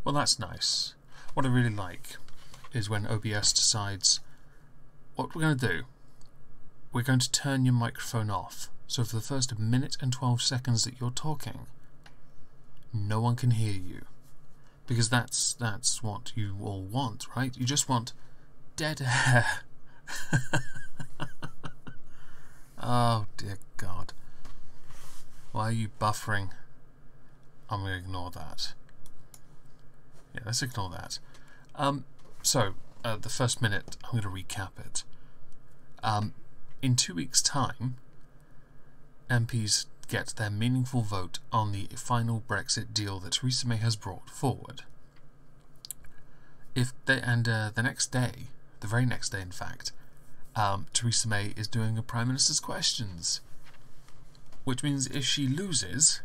Well, that's nice. What I really like is when OBS decides what we're going to do. We're going to turn your microphone off. So for the first minute and 12 seconds that you're talking, no one can hear you. Because that's what you all want, right? You just want dead air. Oh dear God. Why are you buffering? I'm going to ignore that. Yeah, let's ignore that. So, the first minute, I'm going to recap it. In 2 weeks' time, MPs get their meaningful vote on the final Brexit deal that Theresa May has brought forward. The next day, the very next day in fact, Theresa May is doing a Prime Minister's Questions. Which means if she loses,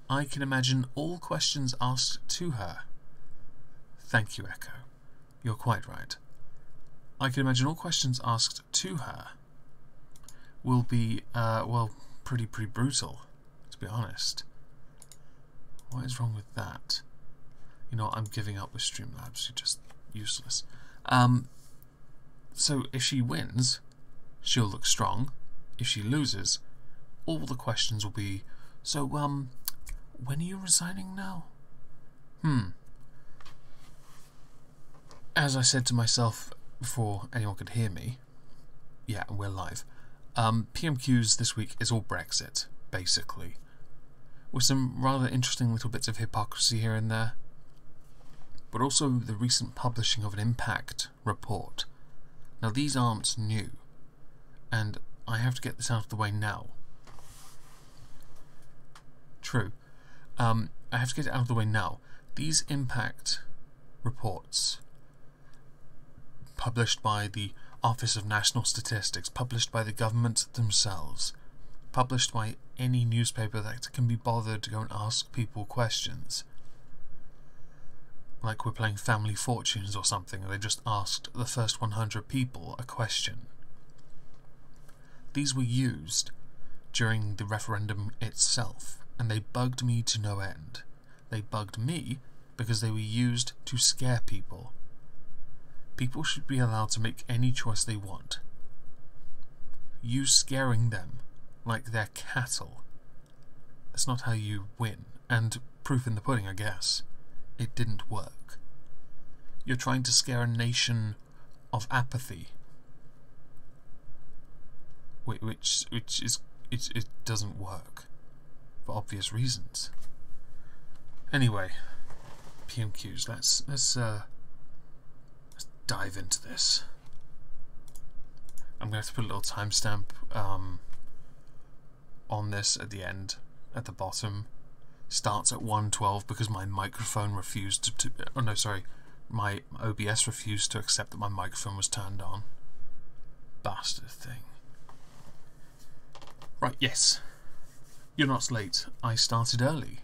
I can imagine all questions asked to her. Thank you, Echo. You're quite right. I can imagine all questions asked to her will be, well, pretty brutal, to be honest. What is wrong with that? You know what, I'm giving up with Streamlabs. You're just useless. So if she wins, she'll look strong. If she loses, all the questions will be, so, when are you resigning now? As I said to myself before anyone could hear me, yeah, we're live, PMQs this week is all Brexit, basically, with some rather interesting little bits of hypocrisy here and there, but also the recent publishing of an impact report. Now these aren't new, and I have to get this out of the way now. True. I have to get it out of the way now. These impact reports, published by the Office of National Statistics, published by the government themselves, published by any newspaper that can be bothered to go and ask people questions. Like we're playing Family Fortunes or something, and they just asked the first 100 people a question. These were used during the referendum itself, and they bugged me to no end. They bugged me because they were used to scare people. People should be allowed to make any choice they want. You scaring them like they're cattle. That's not how you win. And proof in the pudding, I guess. It didn't work. You're trying to scare a nation of apathy. Which is... It doesn't work. For obvious reasons. Anyway, PMQs. Let's dive into this. I'm going to have to put a little timestamp on this at the end, at the bottom. Starts at 1:12 because my microphone refused to oh no, sorry, my OBS refused to accept that my microphone was turned on. Bastard thing. Right, yes. You're not late. I started early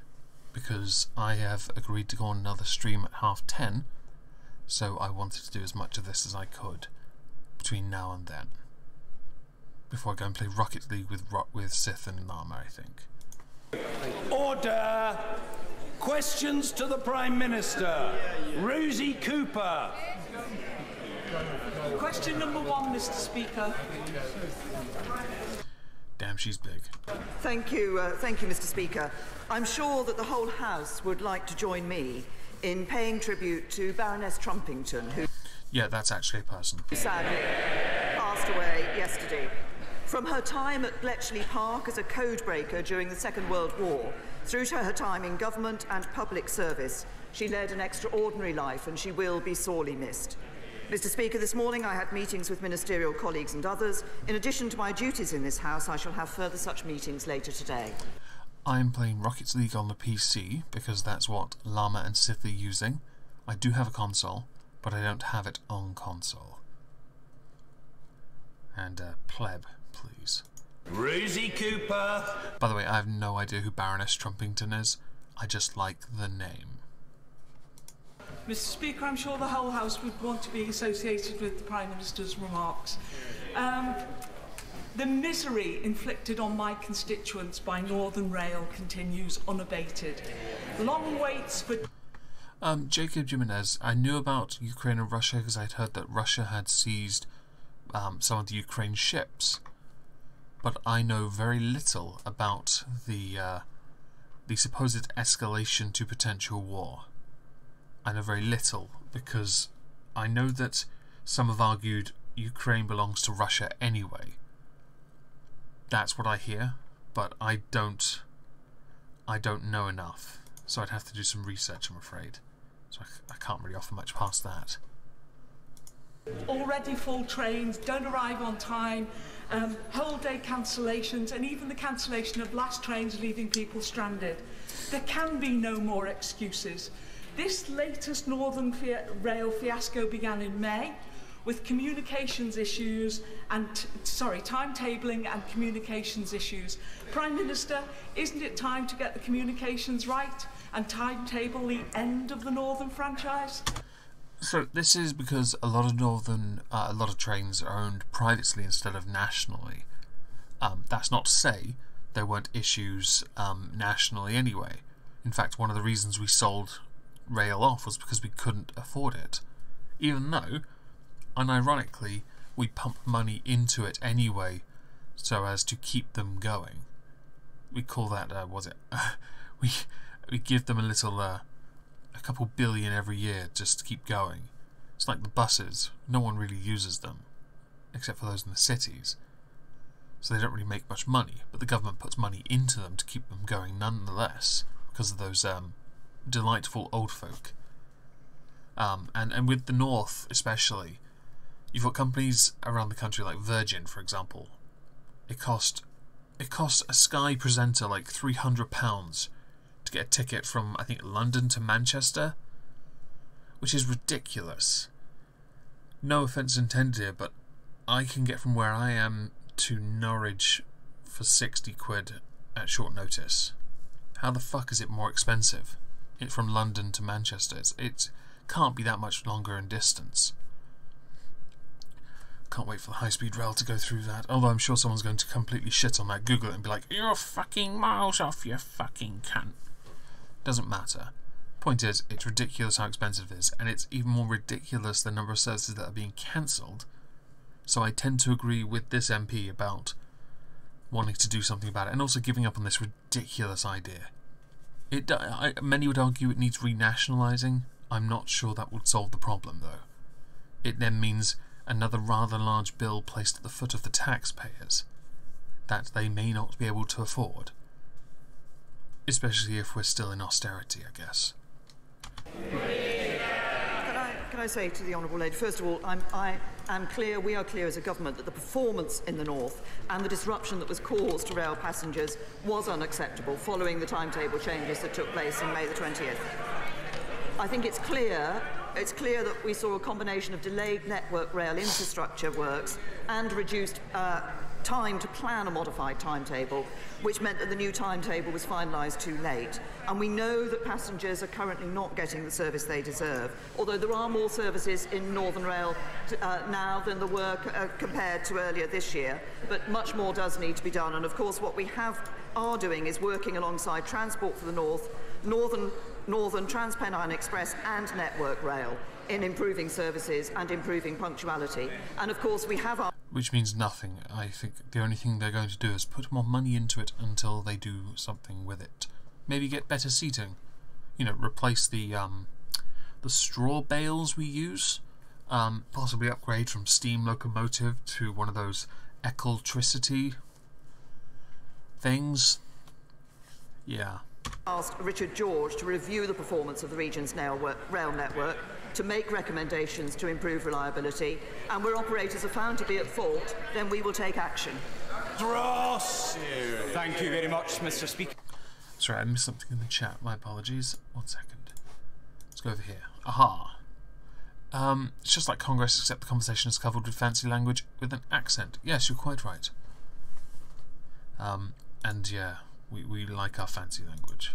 because I have agreed to go on another stream at 10:30, so I wanted to do as much of this as I could between now and then. Before I go and play Rocket League with Sith and Llama, I think. Order! Questions to the Prime Minister. Rosie Cooper. Question number 1, Mr. Speaker. Damn, she's big. Thank you, Mr. Speaker. I'm sure that the whole House would like to join me in paying tribute to Baroness Trumpington, who... Yeah, that's actually a person. ...sadly passed away yesterday. From her time at Bletchley Park as a codebreaker during the Second World War, through to her time in government and public service, she led an extraordinary life and she will be sorely missed. Mr. Speaker, this morning I had meetings with ministerial colleagues and others. In addition to my duties in this House, I shall have further such meetings later today. I'm playing Rocket League on the PC because that's what Llama and Sith are using. I do have a console, but I don't have it on console. And pleb, please. Rosie Cooper. By the way, I have no idea who Baroness Trumpington is. I just like the name. Mr. Speaker, I'm sure the whole House would want to be associated with the Prime Minister's remarks. The misery inflicted on my constituents by Northern Rail continues unabated. Long waits for... Jacob Jimenez, I knew about Ukraine and Russia because I'd heard that Russia had seized some of the Ukraine ships, but I know very little about the supposed escalation to potential war. I know very little because I know that some have argued Ukraine belongs to Russia anyway. That's what I hear, but I don't know enough, so I'd have to do some research, I'm afraid. So I can't really offer much past that. Already full trains, don't arrive on time, whole day cancellations, and even the cancellation of last trains leaving people stranded. There can be no more excuses. This latest Northern Rail fiasco began in May with communications issues and, timetabling and communications issues. Prime Minister, isn't it time to get the communications right and timetable the end of the Northern franchise? So this is because a lot of trains are owned privately instead of nationally. That's not to say there weren't issues nationally anyway. In fact, one of the reasons we sold rail off was because we couldn't afford it, even though, unironically, we pumped money into it anyway so as to keep them going. We call that, we give them a little, a couple billion every year just to keep going. It's like the buses. No one really uses them, except for those in the cities. So they don't really make much money, but the government puts money into them to keep them going nonetheless, because of those delightful old folk. And with the North especially, you've got companies around the country like Virgin, for example. It cost a Sky presenter like £300 to get a ticket from, I think, London to Manchester, which is ridiculous. No offence intended here, but I can get from where I am to Norwich for 60 quid at short notice. How the fuck is it more expensive? From London to Manchester. It can't be that much longer in distance. Can't wait for the high-speed rail to go through that. Although I'm sure someone's going to completely shit on that, Google it and be like, "You're fucking miles off, you fucking cunt." Doesn't matter. Point is, it's ridiculous how expensive it is, and it's even more ridiculous the number of services that are being cancelled. So I tend to agree with this MP about wanting to do something about it, and also giving up on this ridiculous idea. Many would argue it needs renationalising. I'm not sure that would solve the problem, though. It then means another rather large bill placed at the foot of the taxpayers that they may not be able to afford. Especially if we're still in austerity, I guess. Can I say to the Honourable Lady, first of all, we are clear as a government that the performance in the North and the disruption that was caused to rail passengers was unacceptable following the timetable changes that took place on May the 20th. I think it's clear that we saw a combination of delayed Network Rail infrastructure works and reduced time to plan a modified timetable, which meant that the new timetable was finalised too late. And we know that passengers are currently not getting the service they deserve, although there are more services in Northern Rail now than there were compared to earlier this year, but much more does need to be done. And of course what we are doing is working alongside Transport for the Northern Transpennine Express and Network Rail in improving services and improving punctuality. And of course we have our... Which means nothing. I think the only thing they're going to do is put more money into it until they do something with it. Maybe get better seating. You know, replace the straw bales we use. Possibly upgrade from steam locomotive to one of those electricity things. Yeah. Asked Richard George to review the performance of the region's rail network, to make recommendations to improve reliability, and where operators are found to be at fault, then we will take action. Dross! Thank you very much, Mr. Speaker. Sorry, I missed something in the chat. My apologies. 1 second. Let's go over here. Aha. It's just like Congress, except the conversation is covered with fancy language with an accent. Yes, you're quite right. And yeah, we like our fancy language.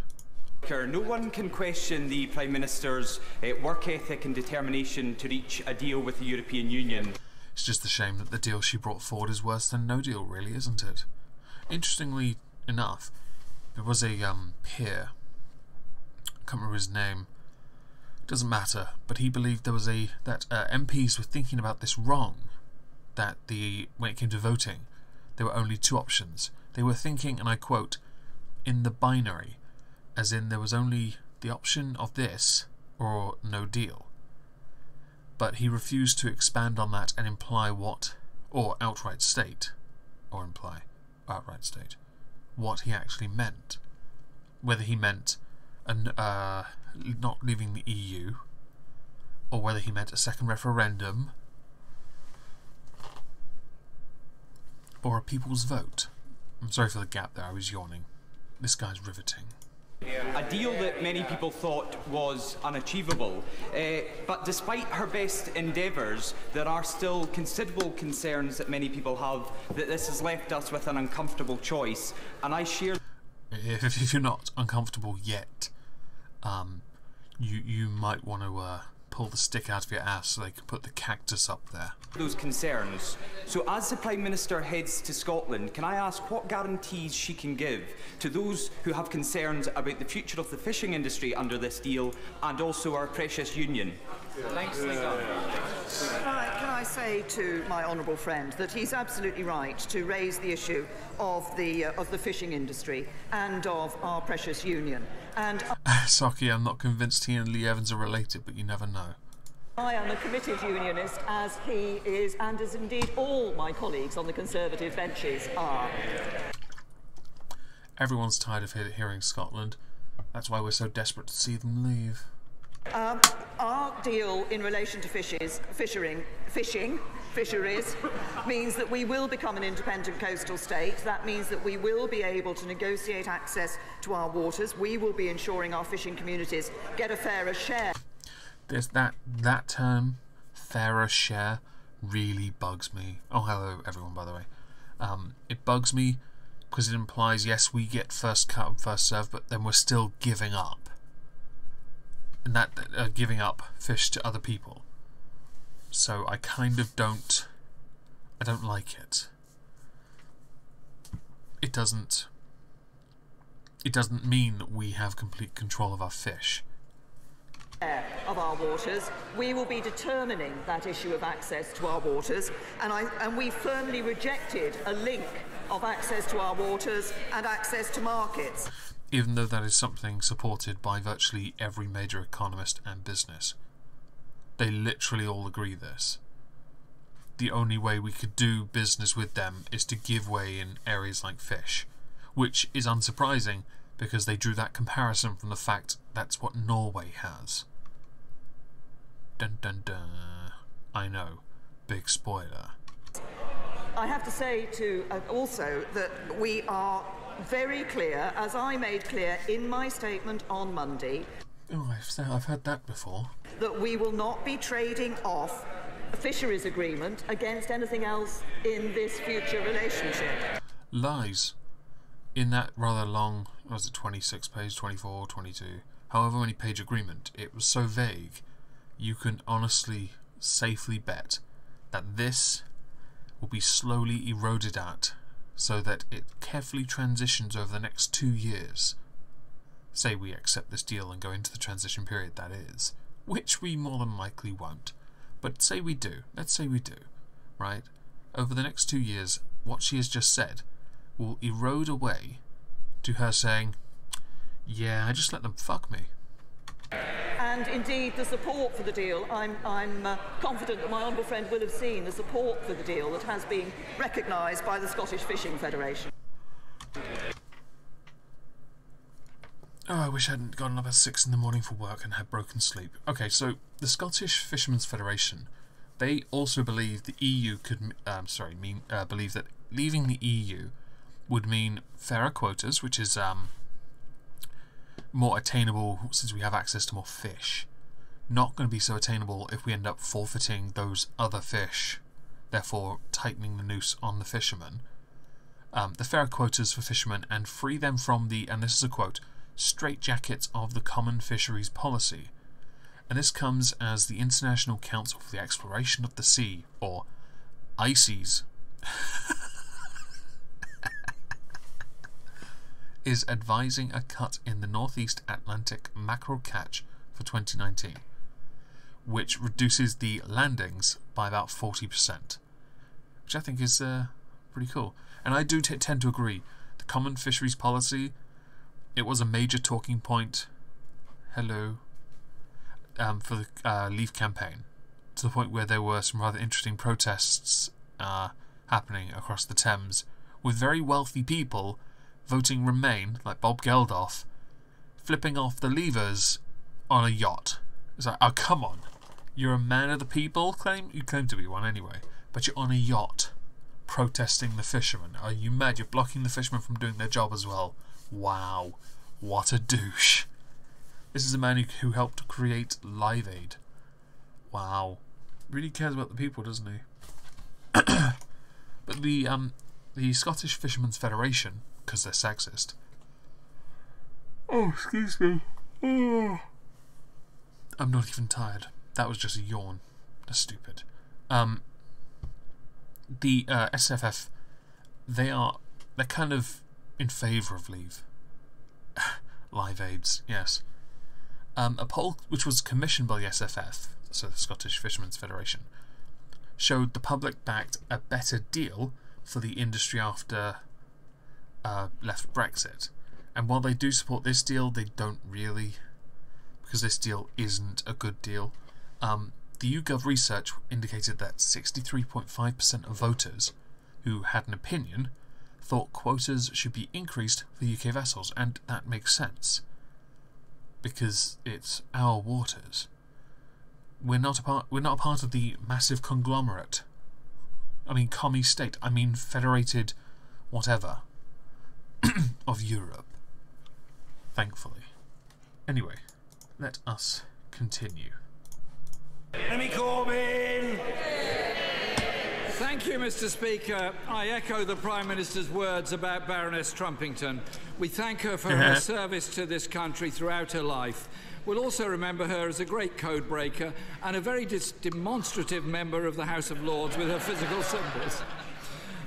No one can question the Prime Minister's work ethic and determination to reach a deal with the European Union. It's just a shame that the deal she brought forward is worse than no deal, really, isn't it? Interestingly enough, there was a peer, I can't remember his name, Doesn't matter, but he believed there was that MPs were thinking about this wrong. That when it came to voting, there were only two options. They were thinking, and I quote, in the binary, as in there was only the option of this or no deal. But he refused to expand on that and imply what he actually meant. Whether he meant not leaving the EU, or whether he meant a second referendum, or a people's vote. I'm sorry for the gap there, I was yawning. This guy's riveting. A deal that many people thought was unachievable, but despite her best endeavours, there are still considerable concerns that many people have that this has left us with an uncomfortable choice, and I share... If you're not uncomfortable yet, you might want to pull the stick out of your ass so they can put the cactus up there. Those concerns. So as the Prime Minister heads to Scotland, can I ask what guarantees she can give to those who have concerns about the future of the fishing industry under this deal and also our precious union? Nicely done. Can I say to my honourable friend that he's absolutely right to raise the issue of the fishing industry and of our precious union. And Saki, I'm not convinced he and Lee Evans are related, but you never know. I am a committed unionist, as he is, and as indeed all my colleagues on the Conservative benches are. Everyone's tired of hearing Scotland. That's why we're so desperate to see them leave. Our deal in relation to fisheries means that we will become an independent coastal state. That means that we will be able to negotiate access to our waters. We will be ensuring our fishing communities get a fairer share. There's that term, fairer share, really bugs me. Oh, hello everyone, by the way. It bugs me because it implies, yes, we get first come, first serve, but then we're still giving up. And that giving up fish to other people. So I kind of don't like it. It doesn't mean that we have complete control of our fish. Of our waters, we will be determining that issue of access to our waters, and we firmly rejected a link of access to our waters and access to markets. Even though that is something supported by virtually every major economist and business. They literally all agree this. The only way we could do business with them is to give way in areas like fish, which is unsurprising because they drew that comparison from the fact that's what Norway has. Dun dun dun. I know. Big spoiler. I have to say also that we are very clear, as I made clear in my statement on Monday. Oh, I've heard that before. That we will not be trading off a fisheries agreement against anything else in this future relationship. Lies. In that rather long, was it 26 page, 24, 22, however many page agreement, it was so vague, you can honestly, safely bet that this will be slowly eroded at so that it carefully transitions over the next 2 years. Say we accept this deal and go into the transition period, that is, which we more than likely won't. But say we do, let's say we do, right? Over the next 2 years, what she has just said will erode away to her saying, yeah, I just let them fuck me. And indeed, the support for the deal, I'm confident that my honourable friend will have seen the support for the deal that has been recognised by the Scottish Fishing Federation. Oh, I wish I hadn't gotten up at 6 in the morning for work and had broken sleep. Okay, so the Scottish Fishermen's Federation, they also believe the EU could, believe that leaving the EU would mean fairer quotas, which is more attainable since we have access to more fish. Not going to be so attainable if we end up forfeiting those other fish, therefore tightening the noose on the fishermen. The fairer quotas for fishermen and free them from the, and this is a quote, straitjackets of the common fisheries policy. And this comes as the International Council for the Exploration of the Sea, or ICES, is advising a cut in the Northeast Atlantic mackerel catch for 2019. which reduces the landings by about 40%, which I think is pretty cool. And I do tend to agree. The Common Fisheries Policy, it was a major talking point. Hello. For the Leave campaign, to the point where there were some rather interesting protests happening across the Thames, with very wealthy people voting Remain, like Bob Geldof, flipping off the levers on a yacht. It's like, oh, come on. You're a man of the people? You claim to be one anyway, but you're on a yacht protesting the fishermen. Are you mad? You're blocking the fishermen from doing their job as well. Wow. What a douche. This is a man who helped create Live Aid. Wow. Really cares about the people, doesn't he? But the Scottish Fishermen's Federation, because they're sexist. Oh, excuse me. Oh. I'm not even tired. That was just a yawn. That's stupid. The SFF, they're kind of in favour of leave. Live Aids, yes. A poll which was commissioned by the SFF, so the Scottish Fishermen's Federation, showed the public backed a better deal for the industry after left Brexit. And while they do support this deal, they don't really, because this deal isn't a good deal. The YouGov research indicated that 63.5% of voters who had an opinion thought quotas should be increased for UK vessels, and that makes sense. Because it's our waters. We're not a part of the massive conglomerate. I mean, commie state. I mean, federated whatever of Europe. Thankfully. Anyway, let us continue. Enemy Corbyn! Thank you, Mr. Speaker. I echo the Prime Minister's words about Baroness Trumpington. We thank her for her service to this country throughout her life. We'll also remember her as a great code breaker and a very demonstrative member of the House of Lords with her physical symbols.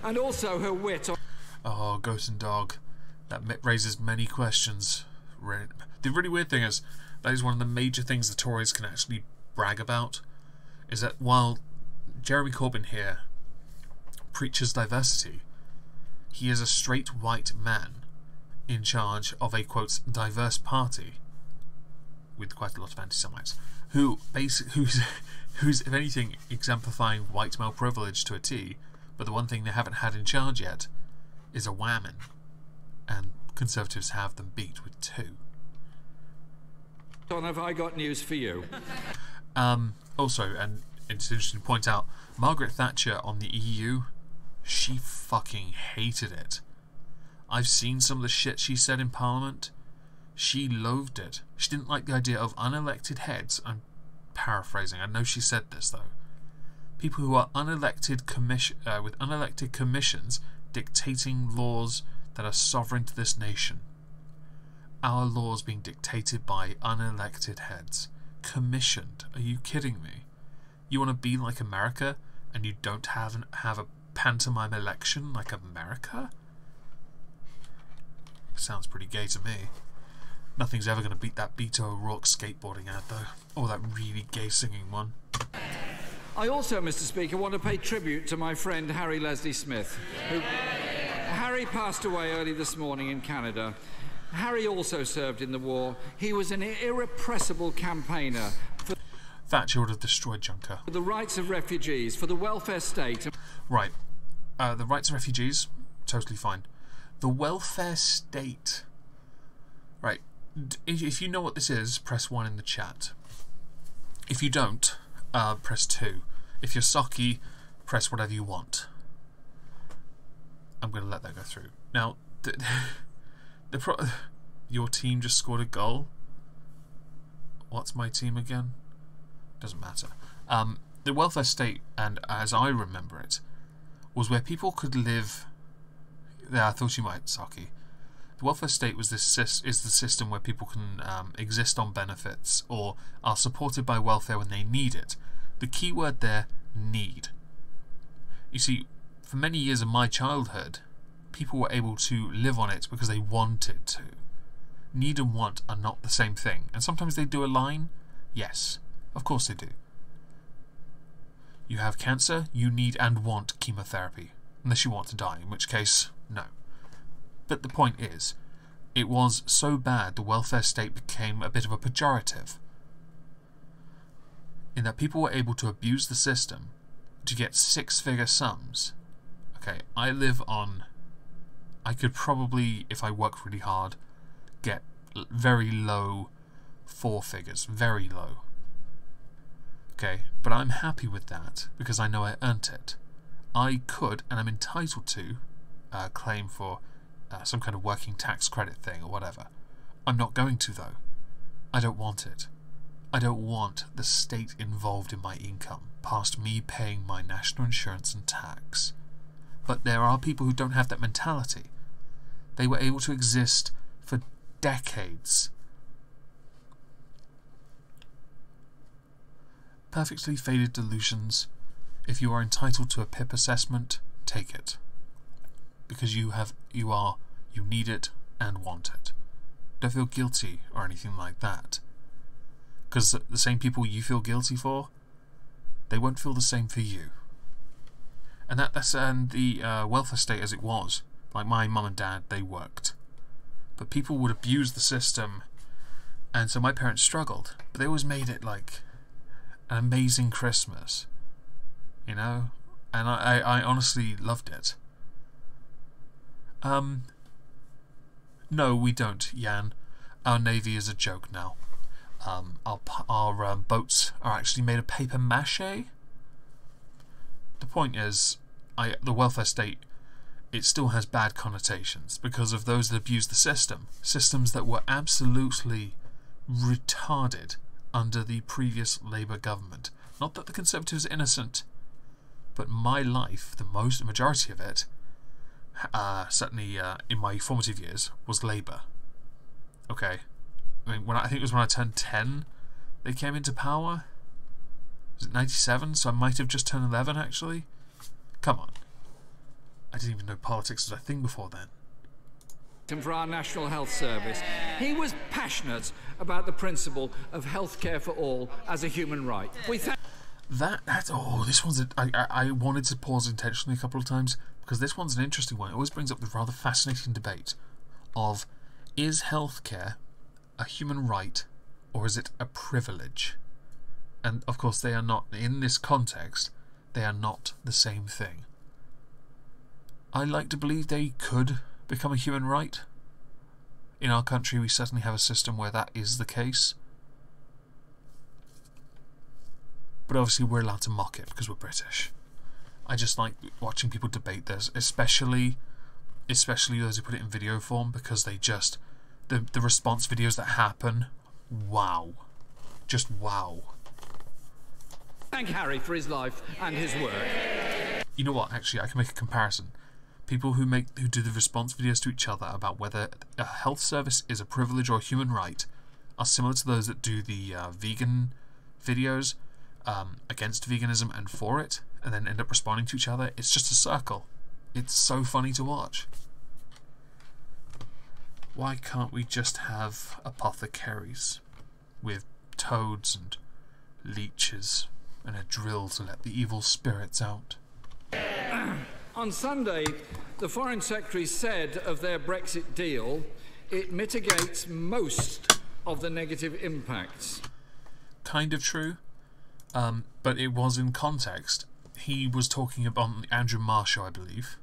And also her wit. Oh, Ghost and Dog. That raises many questions. The really weird thing is, that is one of the major things the Tories can actually brag about, is that while Jeremy Corbyn here preaches diversity, he is a straight white man in charge of a, quote, diverse party with quite a lot of anti-Semites, who's if anything exemplifying white male privilege to a T, but the one thing they haven't had in charge yet is a whammon, and Conservatives have them beat with 2. Don, have I got news for you? Also, and it's interesting to point out, Margaret Thatcher on the EU, she fucking hated it. I've seen some of the shit she said in Parliament. She loathed it. She didn't like the idea of unelected heads. I'm paraphrasing. I know she said this, though. People who are unelected with unelected commissions dictating laws that are sovereign to this nation. Our laws being dictated by unelected heads. Commissioned. Are you kidding me? You want to be like America and you don't have a pantomime election like America? Sounds pretty gay to me. Nothing's ever going to beat that Beto O'Rourke skateboarding ad, though. Or that really gay singing one. I also, Mr. Speaker, want to pay tribute to my friend Harry Leslie Smith. Harry passed away early this morning in Canada. Harry also served in the war. He was an irrepressible campaigner for Thatcher would have destroyed Juncker. the rights of refugees, for the welfare state. Right. The rights of refugees, totally fine. The welfare state. Right. If you know what this is, press 1 in the chat. If you don't, press 2. If you're socky, press whatever you want. I'm going to let that go through. Now, your team just scored a goal. What's my team again? Doesn't matter. The welfare state, and as I remember it, was where people could live. Yeah, I thought you might, Saki. The welfare state was is the system where people can exist on benefits or are supported by welfare when they need it. The key word there, need. You see, for many years of my childhood, people were able to live on it because they wanted to. Need and want are not the same thing, and sometimes they do align. Yes, of course they do. You have cancer, you need and want chemotherapy. Unless you want to die, in which case, no. But the point is, it was so bad the welfare state became a bit of a pejorative. In that people were able to abuse the system to get six-figure sums. Okay, I could probably, if I work really hard, get very low four figures, very low. Okay, but I'm happy with that because I know I earned it. I could, and I'm entitled to, claim for some kind of working tax credit thing or whatever. I'm not going to, though. I don't want it. I don't want the state involved in my income, past me paying my national insurance and tax. But there are people who don't have that mentality. They were able to exist for decades. Perfectly faded delusions. If you are entitled to a PIP assessment, take it. Because you need it and want it. Don't feel guilty or anything like that. Because the same people you feel guilty for, they won't feel the same for you. And that's the welfare state as it was. Like my mum and dad, they worked. But people would abuse the system, and so my parents struggled. But they always made it like an amazing Christmas. You know? And I honestly loved it. No, we don't, Jan. Our navy is a joke now. Our boats are actually made of paper mache. The point is, the welfare state, it still has bad connotations because of those that abuse the system. Systems that were absolutely retarded under the previous Labour government. Not that the Conservatives are innocent, but my life, the majority of it, certainly in my formative years, was Labour. Okay. I mean, I think it was when I turned 10 they came into power. Was it 97? So I might have just turned 11 actually. Come on. I didn't even know politics was a thing before then. And for our National Health Service. He was passionate about the principle of healthcare for all as a human right. This one's I wanted to pause intentionally a couple of times because this one's an interesting one. It always brings up the rather fascinating debate of, is healthcare a human right or is it a privilege? And of course they are not, in this context, they are not the same thing. I like to believe they could become a human right. In our country we certainly have a system where that is the case. But obviously we're allowed to mock it because we're British. I just like watching people debate this, especially those who put it in video form, because they just... The response videos that happen, wow. Just wow. Thank Harry for his life and his work. You know what, actually, I can make a comparison. People who do the response videos to each other about whether a health service is a privilege or a human right are similar to those that do the vegan videos against veganism and for it, and then end up responding to each other. It's just a circle. It's so funny to watch. Why can't we just have apothecaries with toads and leeches and a drill to let the evil spirits out? On Sunday, the Foreign Secretary said of their Brexit deal, it mitigates most of the negative impacts. Kind of true, but it was in context. He was talking about the Andrew Marr show, I believe,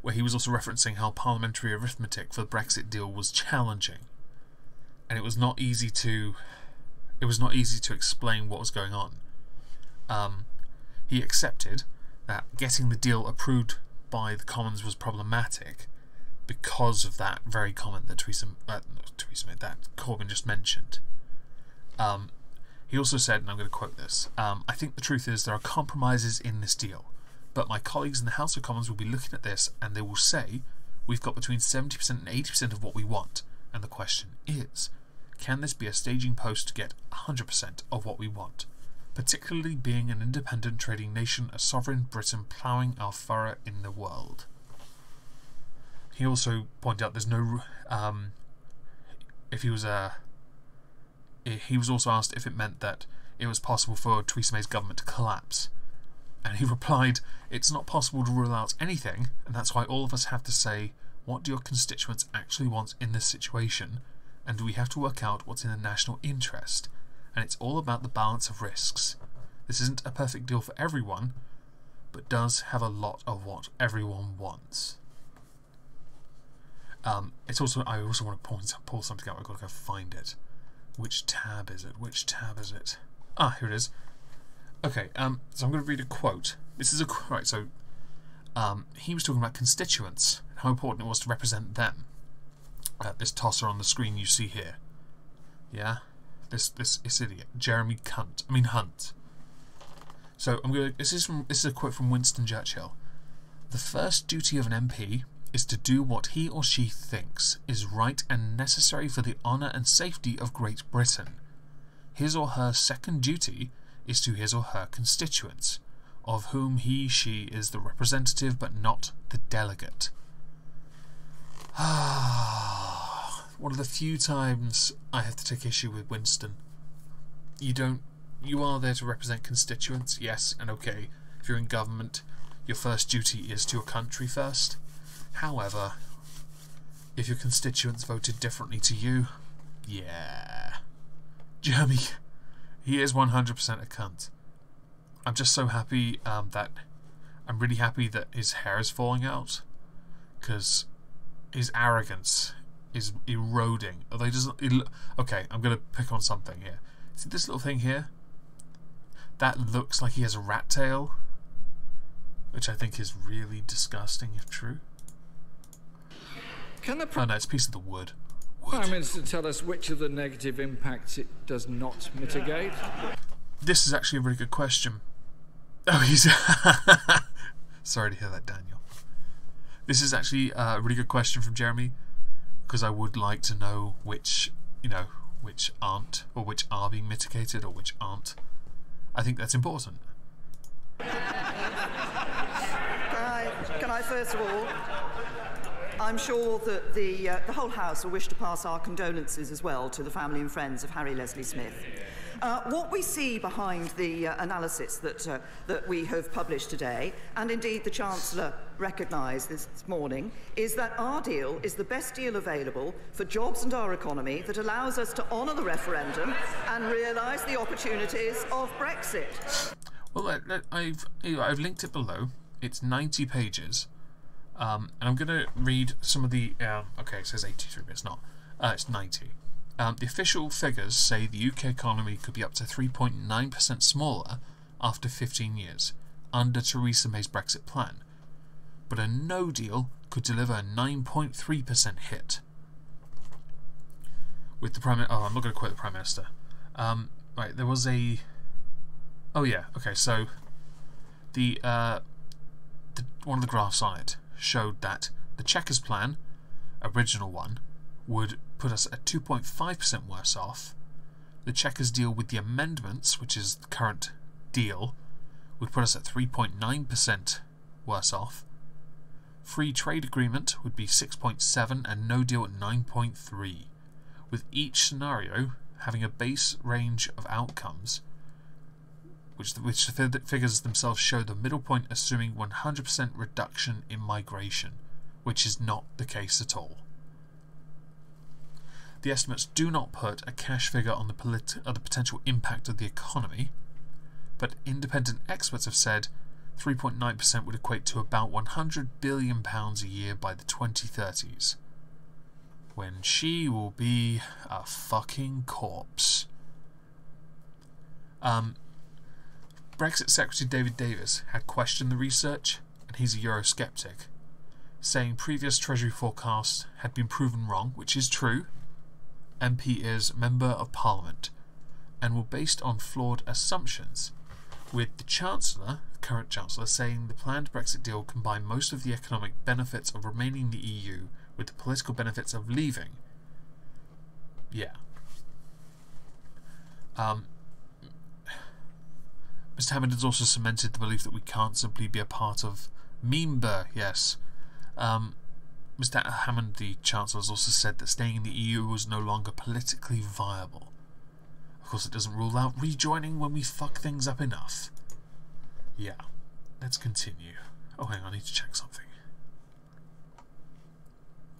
where he was also referencing how parliamentary arithmetic for the Brexit deal was challenging, and it was not easy to explain what was going on. He accepted that getting the deal approved by the Commons was problematic because of that very comment that that Corbyn just mentioned. He also said, and I'm going to quote this, I think the truth is there are compromises in this deal, but my colleagues in the House of Commons will be looking at this and they will say we've got between 70% and 80% of what we want, and the question is, can this be a staging post to get 100% of what we want, particularly being an independent trading nation, a sovereign Britain ploughing our furrow in the world? He also pointed out there's no he was also asked if it meant that it was possible for Theresa May's government to collapse. And he replied, "It's not possible to rule out anything, and that's why all of us have to say, what do your constituents actually want in this situation, and do we have to work out what's in the national interest? And it's all about the balance of risks. This isn't a perfect deal for everyone, but does have a lot of what everyone wants." It's also, I also want to pull something out. I've got to go find it. Which tab is it? Which tab is it? Ah, here it is. Okay, so I'm going to read a quote. This is a right. So, he was talking about constituents, how important it was to represent them. This tosser on the screen you see here. Yeah, this idiot, Jeremy Hunt. So this is a quote from Winston Churchill. "The first duty of an MP is to do what he or she thinks is right and necessary for the honour and safety of Great Britain. His or her second duty is to his or her constituents, of whom he/she is the representative but not the delegate." One of the few times I have to take issue with Winston. You are there to represent constituents, yes, and okay, if you're in government, your first duty is to your country first. However, if your constituents voted differently to you, yeah. Jeremy, he is 100% a cunt. I'm just so happy I'm really happy that his hair is falling out, because his arrogance is eroding. Although he doesn't. Okay, I'm going to pick on something here. See this little thing here? That looks like he has a rat tail, which I think is really disgusting if true. Can the Oh no, it's a piece of the wood. Prime Minister tell us which of the negative impacts it does not mitigate? This is actually a really good question. Oh, he's... Sorry to hear that, Daniel. This is actually a really good question from Jeremy, because I would like to know which aren't, or which are being mitigated, or which aren't. I think that's important. Can I first of all, I'm sure that the whole House will wish to pass our condolences as well to the family and friends of Harry Leslie Smith. What we see behind the analysis that we have published today, and indeed the Chancellor recognised this morning, is that our deal is the best deal available for jobs and our economy that allows us to honour the referendum and realise the opportunities of Brexit. Well, I've linked it below. It's 90 pages. And I'm going to read some of the... okay, it says 83, but it's not. It's 90. The official figures say the UK economy could be up to 3.9% smaller after 15 years, under Theresa May's Brexit plan. But a no deal could deliver a 9.3% hit. With the Prime Minister... Oh, I'm not going to quote the Prime Minister. Right, there was a... Oh yeah, okay, so... one of the graphs on it showed that the Chequers plan, original one, would put us at 2.5% worse off. The Chequers deal with the amendments, which is the current deal, would put us at 3.9% worse off. Free trade agreement would be 6.7 and no deal at 9.3, with each scenario having a base range of outcomes, which the figures themselves show the middle point assuming 100% reduction in migration, which is not the case at all. The estimates do not put a cash figure on the potential impact of the economy, but independent experts have said 3.9% would equate to about £100 billion a year by the 2030s, when she will be a fucking corpse. Brexit Secretary David Davis had questioned the research, and he's a Eurosceptic, saying previous Treasury forecasts had been proven wrong, which is true. MP is Member of Parliament, and were based on flawed assumptions, with the Chancellor, the current Chancellor, saying the planned Brexit deal combined most of the economic benefits of remaining in the EU with the political benefits of leaving. Yeah. Mr. Hammond has also cemented the belief that we can't simply be a part of Member, yes. Mr. Hammond, the Chancellor, has also said that staying in the EU was no longer politically viable. Of course, it doesn't rule out rejoining when we fuck things up enough. Yeah, let's continue. Oh, hang on, I need to check something.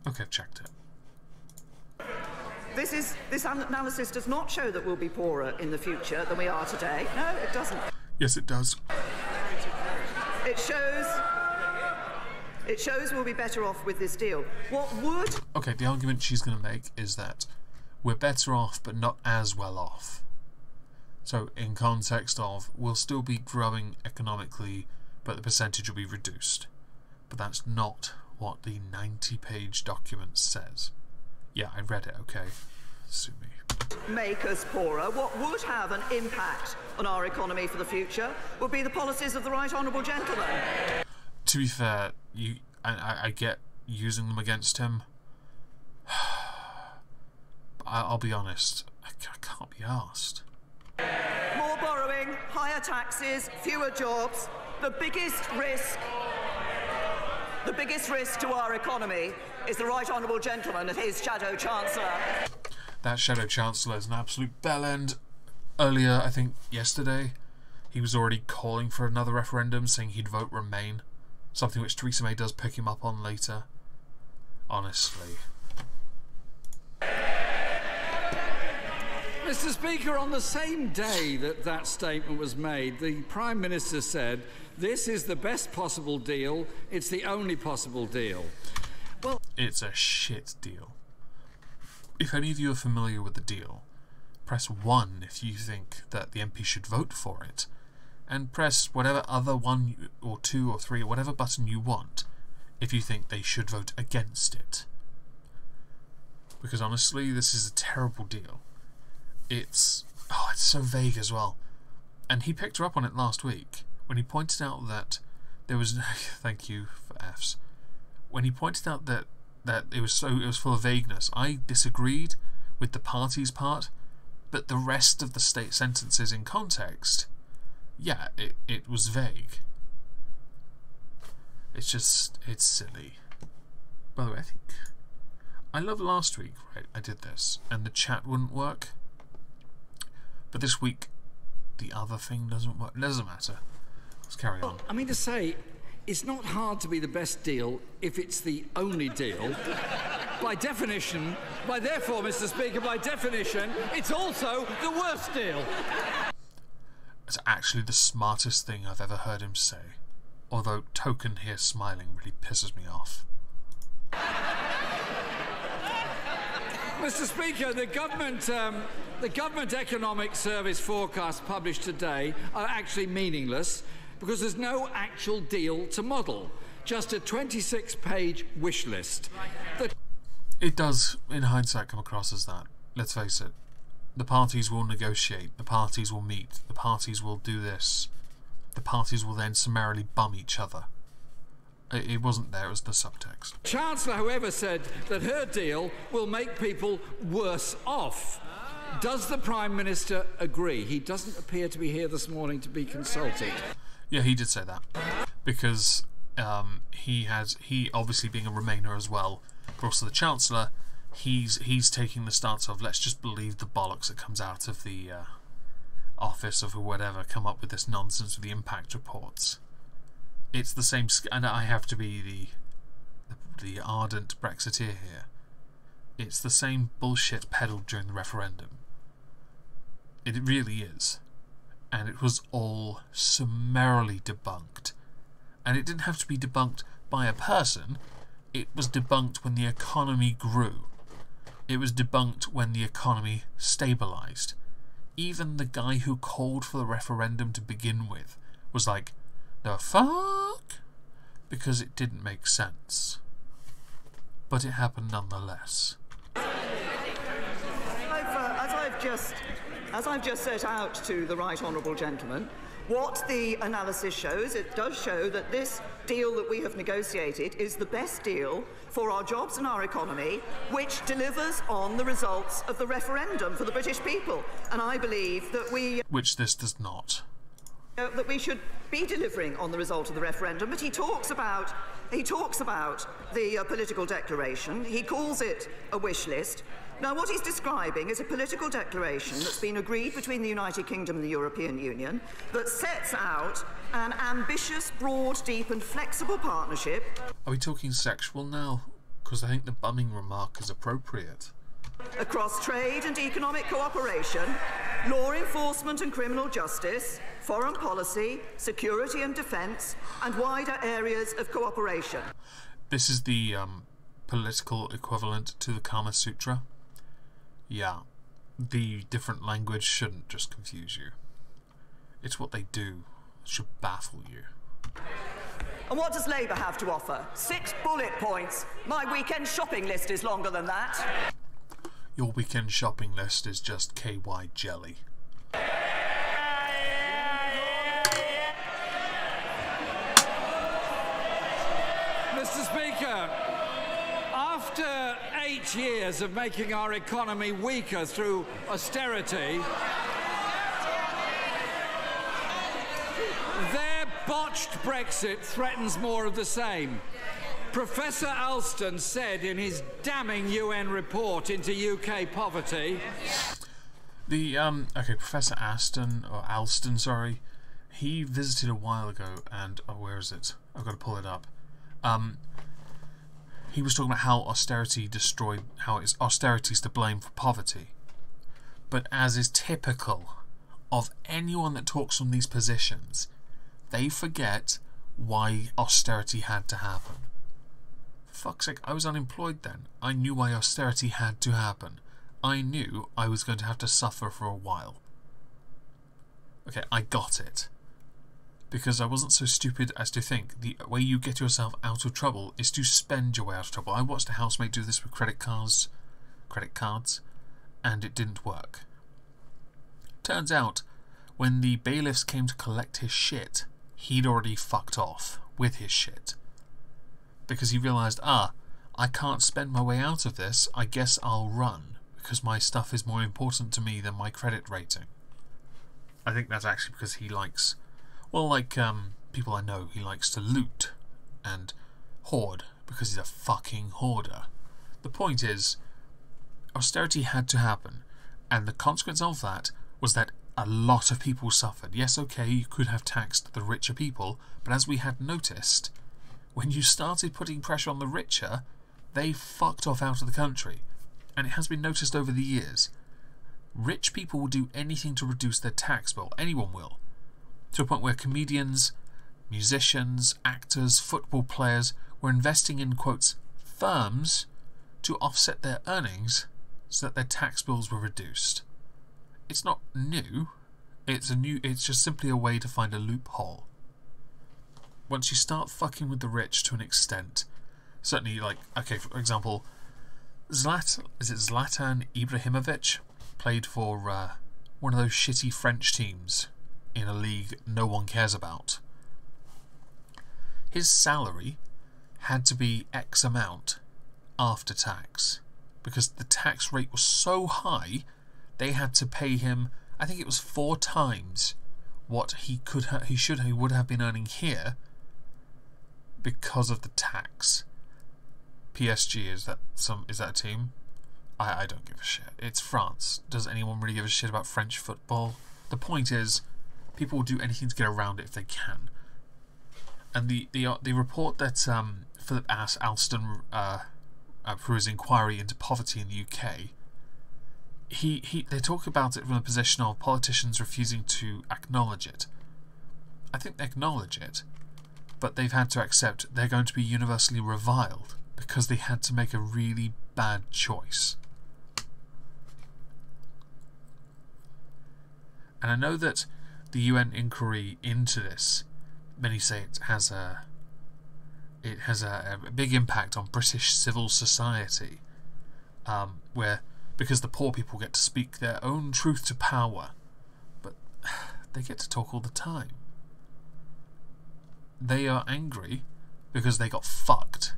Okay, I've checked it. This analysis does not show that we'll be poorer in the future than we are today. No, it doesn't. Yes, it does. It shows we'll be better off with this deal. What would... Okay, the argument she's going to make is that we're better off, but not as well off. So, in context of, we'll still be growing economically, but the percentage will be reduced. But that's not what the 90-page document says. Yeah, I read it, okay. Sue me. Make us poorer. What would have an impact on our economy for the future would be the policies of the Right Honourable Gentleman. To be fair, I get using them against him. I'll be honest, I can't be arsed. More borrowing, higher taxes, fewer jobs. The biggest risk to our economy is the Right Honourable Gentleman and his Shadow Chancellor. That Shadow Chancellor is an absolute bellend. Earlier, I think yesterday, he was already calling for another referendum, saying he'd vote Remain. Something which Theresa May does pick him up on later. Honestly. Mr. Speaker, on the same day that that statement was made, the Prime Minister said, "This is the best possible deal. It's the only possible deal." Well, it's a shit deal. If any of you are familiar with the deal, press 1 if you think that the MP should vote for it, and press whatever other 1 or 2 or 3 or whatever button you want if you think they should vote against it. Because honestly, this is a terrible deal. It's so vague as well. And he picked her up on it last week when he pointed out that there was thank you for Fs. When he pointed out that it was full of vagueness. I disagreed with the parties part, but the rest of the state sentences in context, yeah, it was vague. It's silly. By the way, I love last week, right? I did this and the chat wouldn't work. But this week, the other thing doesn't work. It doesn't matter. Let's carry on. I mean to say, it's not hard to be the best deal if it's the only deal. Therefore, Mr. Speaker, by definition, it's also the worst deal. It's actually the smartest thing I've ever heard him say. Although Token here smiling really pisses me off. Mr. Speaker, the government economic service forecasts published today are actually meaningless because there's no actual deal to model, just a 26-page wish list. It does, in hindsight, come across as that. Let's face it. The parties will negotiate, the parties will meet, the parties will do this. The parties will then summarily bum each other. It wasn't there, it was the subtext. Chancellor, however, said that her deal will make people worse off. Does the Prime Minister agree? He doesn't appear to be here this morning to be consulted. Yeah, he did say that. Because he obviously being a Remainer as well, but also the Chancellor, he's taking the stance of let's just believe the bollocks that comes out of the office of whatever come up with this nonsense with the impact reports. It's the same, and I have to be the ardent Brexiteer here. It's the same bullshit peddled during the referendum. It really is. And it was all summarily debunked. And it didn't have to be debunked by a person. It was debunked when the economy grew. It was debunked when the economy stabilised. Even the guy who called for the referendum to begin with was like, the fuck? Because it didn't make sense. But it happened nonetheless. As I've just set out to the Right Honourable Gentleman, what the analysis shows, it does show that this deal that we have negotiated is the best deal for our jobs and our economy, which delivers on the results of the referendum for the British people. And I believe that which this does not. That we should be delivering on the result of the referendum, but he talks about the political declaration. He calls it a wish list. Now, what he's describing is a political declaration that's been agreed between the United Kingdom and the European Union that sets out an ambitious, broad, deep and flexible partnership. Are we talking sexual now? Because I think the bumming remark is appropriate. Across trade and economic cooperation, law enforcement and criminal justice, foreign policy, security and defence, and wider areas of cooperation. This is the political equivalent to the Kama Sutra. Yeah, the different language shouldn't just confuse you. It's what they do. It should baffle you. And what does Labour have to offer? 6 bullet points. My weekend shopping list is longer than that. Your weekend shopping list is just KY jelly. Mr. Speaker, after 8 years of making our economy weaker through austerity, their botched Brexit threatens more of the same. Professor Alston said in his damning UN report into UK poverty... Okay, Professor Alston, sorry, he visited a while ago and... Oh, where is it? I've got to pull it up. He was talking about how austerity destroyed... How it's austerity's to blame for poverty. But as is typical of anyone that talks from these positions, they forget why austerity had to happen. For fuck's sake, I was unemployed then. I knew why austerity had to happen. I knew I was going to have to suffer for a while. Okay, I got it. Because I wasn't so stupid as to think the way you get yourself out of trouble is to spend your way out of trouble. I watched a housemate do this with credit cards, and it didn't work. Turns out, when the bailiffs came to collect his shit, he'd already fucked off with his shit. Because he realised, I can't spend my way out of this, I guess I'll run, because my stuff is more important to me than my credit rating. I think that's actually because he likes, well, like people I know, he likes to loot and hoard, because he's a fucking hoarder. The point is, austerity had to happen, and the consequence of that was that a lot of people suffered. Yes, okay, you could have taxed the richer people, but as we had noticed, when you started putting pressure on the richer, they fucked off out of the country. And it has been noticed over the years. Rich people will do anything to reduce their tax bill. Anyone will. To a point where comedians, musicians, actors, football players were investing in, quotes, firms to offset their earnings so that their tax bills were reduced. It's not new. It's just simply a way to find a loophole. Once you start fucking with the rich to an extent, certainly, like, okay, for example, Zlatan Ibrahimovic played for one of those shitty French teams in a league no one cares about. His salary had to be X amount after tax, because the tax rate was so high, they had to pay him, I think it was 4 times what he would have been earning here, because of the tax. PSG, is that a team? I don't give a shit. It's France. Does anyone really give a shit about French football? The point is, people will do anything to get around it if they can. And the report that Philip Alston, through his inquiry into poverty in the UK, they talk about it from the position of politicians refusing to acknowledge it. I think they acknowledge it, but they've had to accept they're going to be universally reviled because they had to make a really bad choice. And I know that the UN inquiry into this, many say it has a big impact on British civil society, because the poor people get to speak their own truth to power, but they get to talk all the time. They are angry because they got fucked.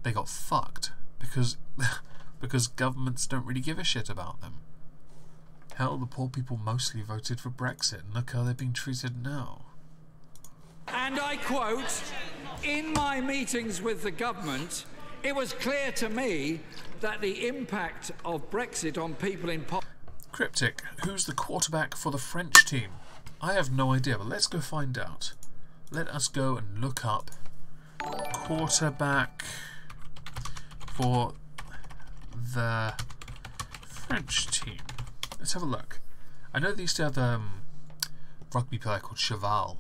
They got fucked because governments don't really give a shit about them. Hell, the poor people mostly voted for Brexit, and look how they're being treated now. And I quote, "In my meetings with the government, it was clear to me that the impact of Brexit on people in Cryptic, who's the quarterback for the French team? I have no idea, but let's go find out. Let us go and look up quarterback for the French team. Let's have a look. I know they used to have a rugby player called Cheval.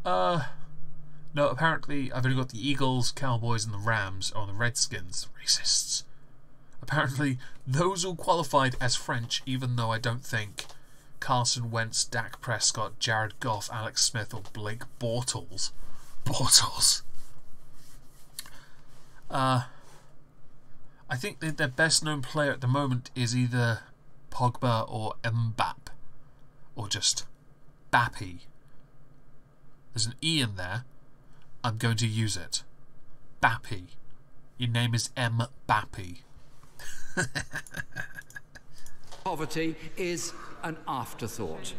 No, apparently I've only got the Eagles, Cowboys and the Rams, or the Redskins. Racists. Apparently those all qualified as French, even though I don't think Carson Wentz, Dak Prescott, Jared Goff, Alex Smith or Blake Bortles. I think that their best known player at the moment is either Pogba or Mbappe. Or just Bappy. There's an E in there. I'm going to use it. Bappy. Your name is Bappy. poverty is an afterthought.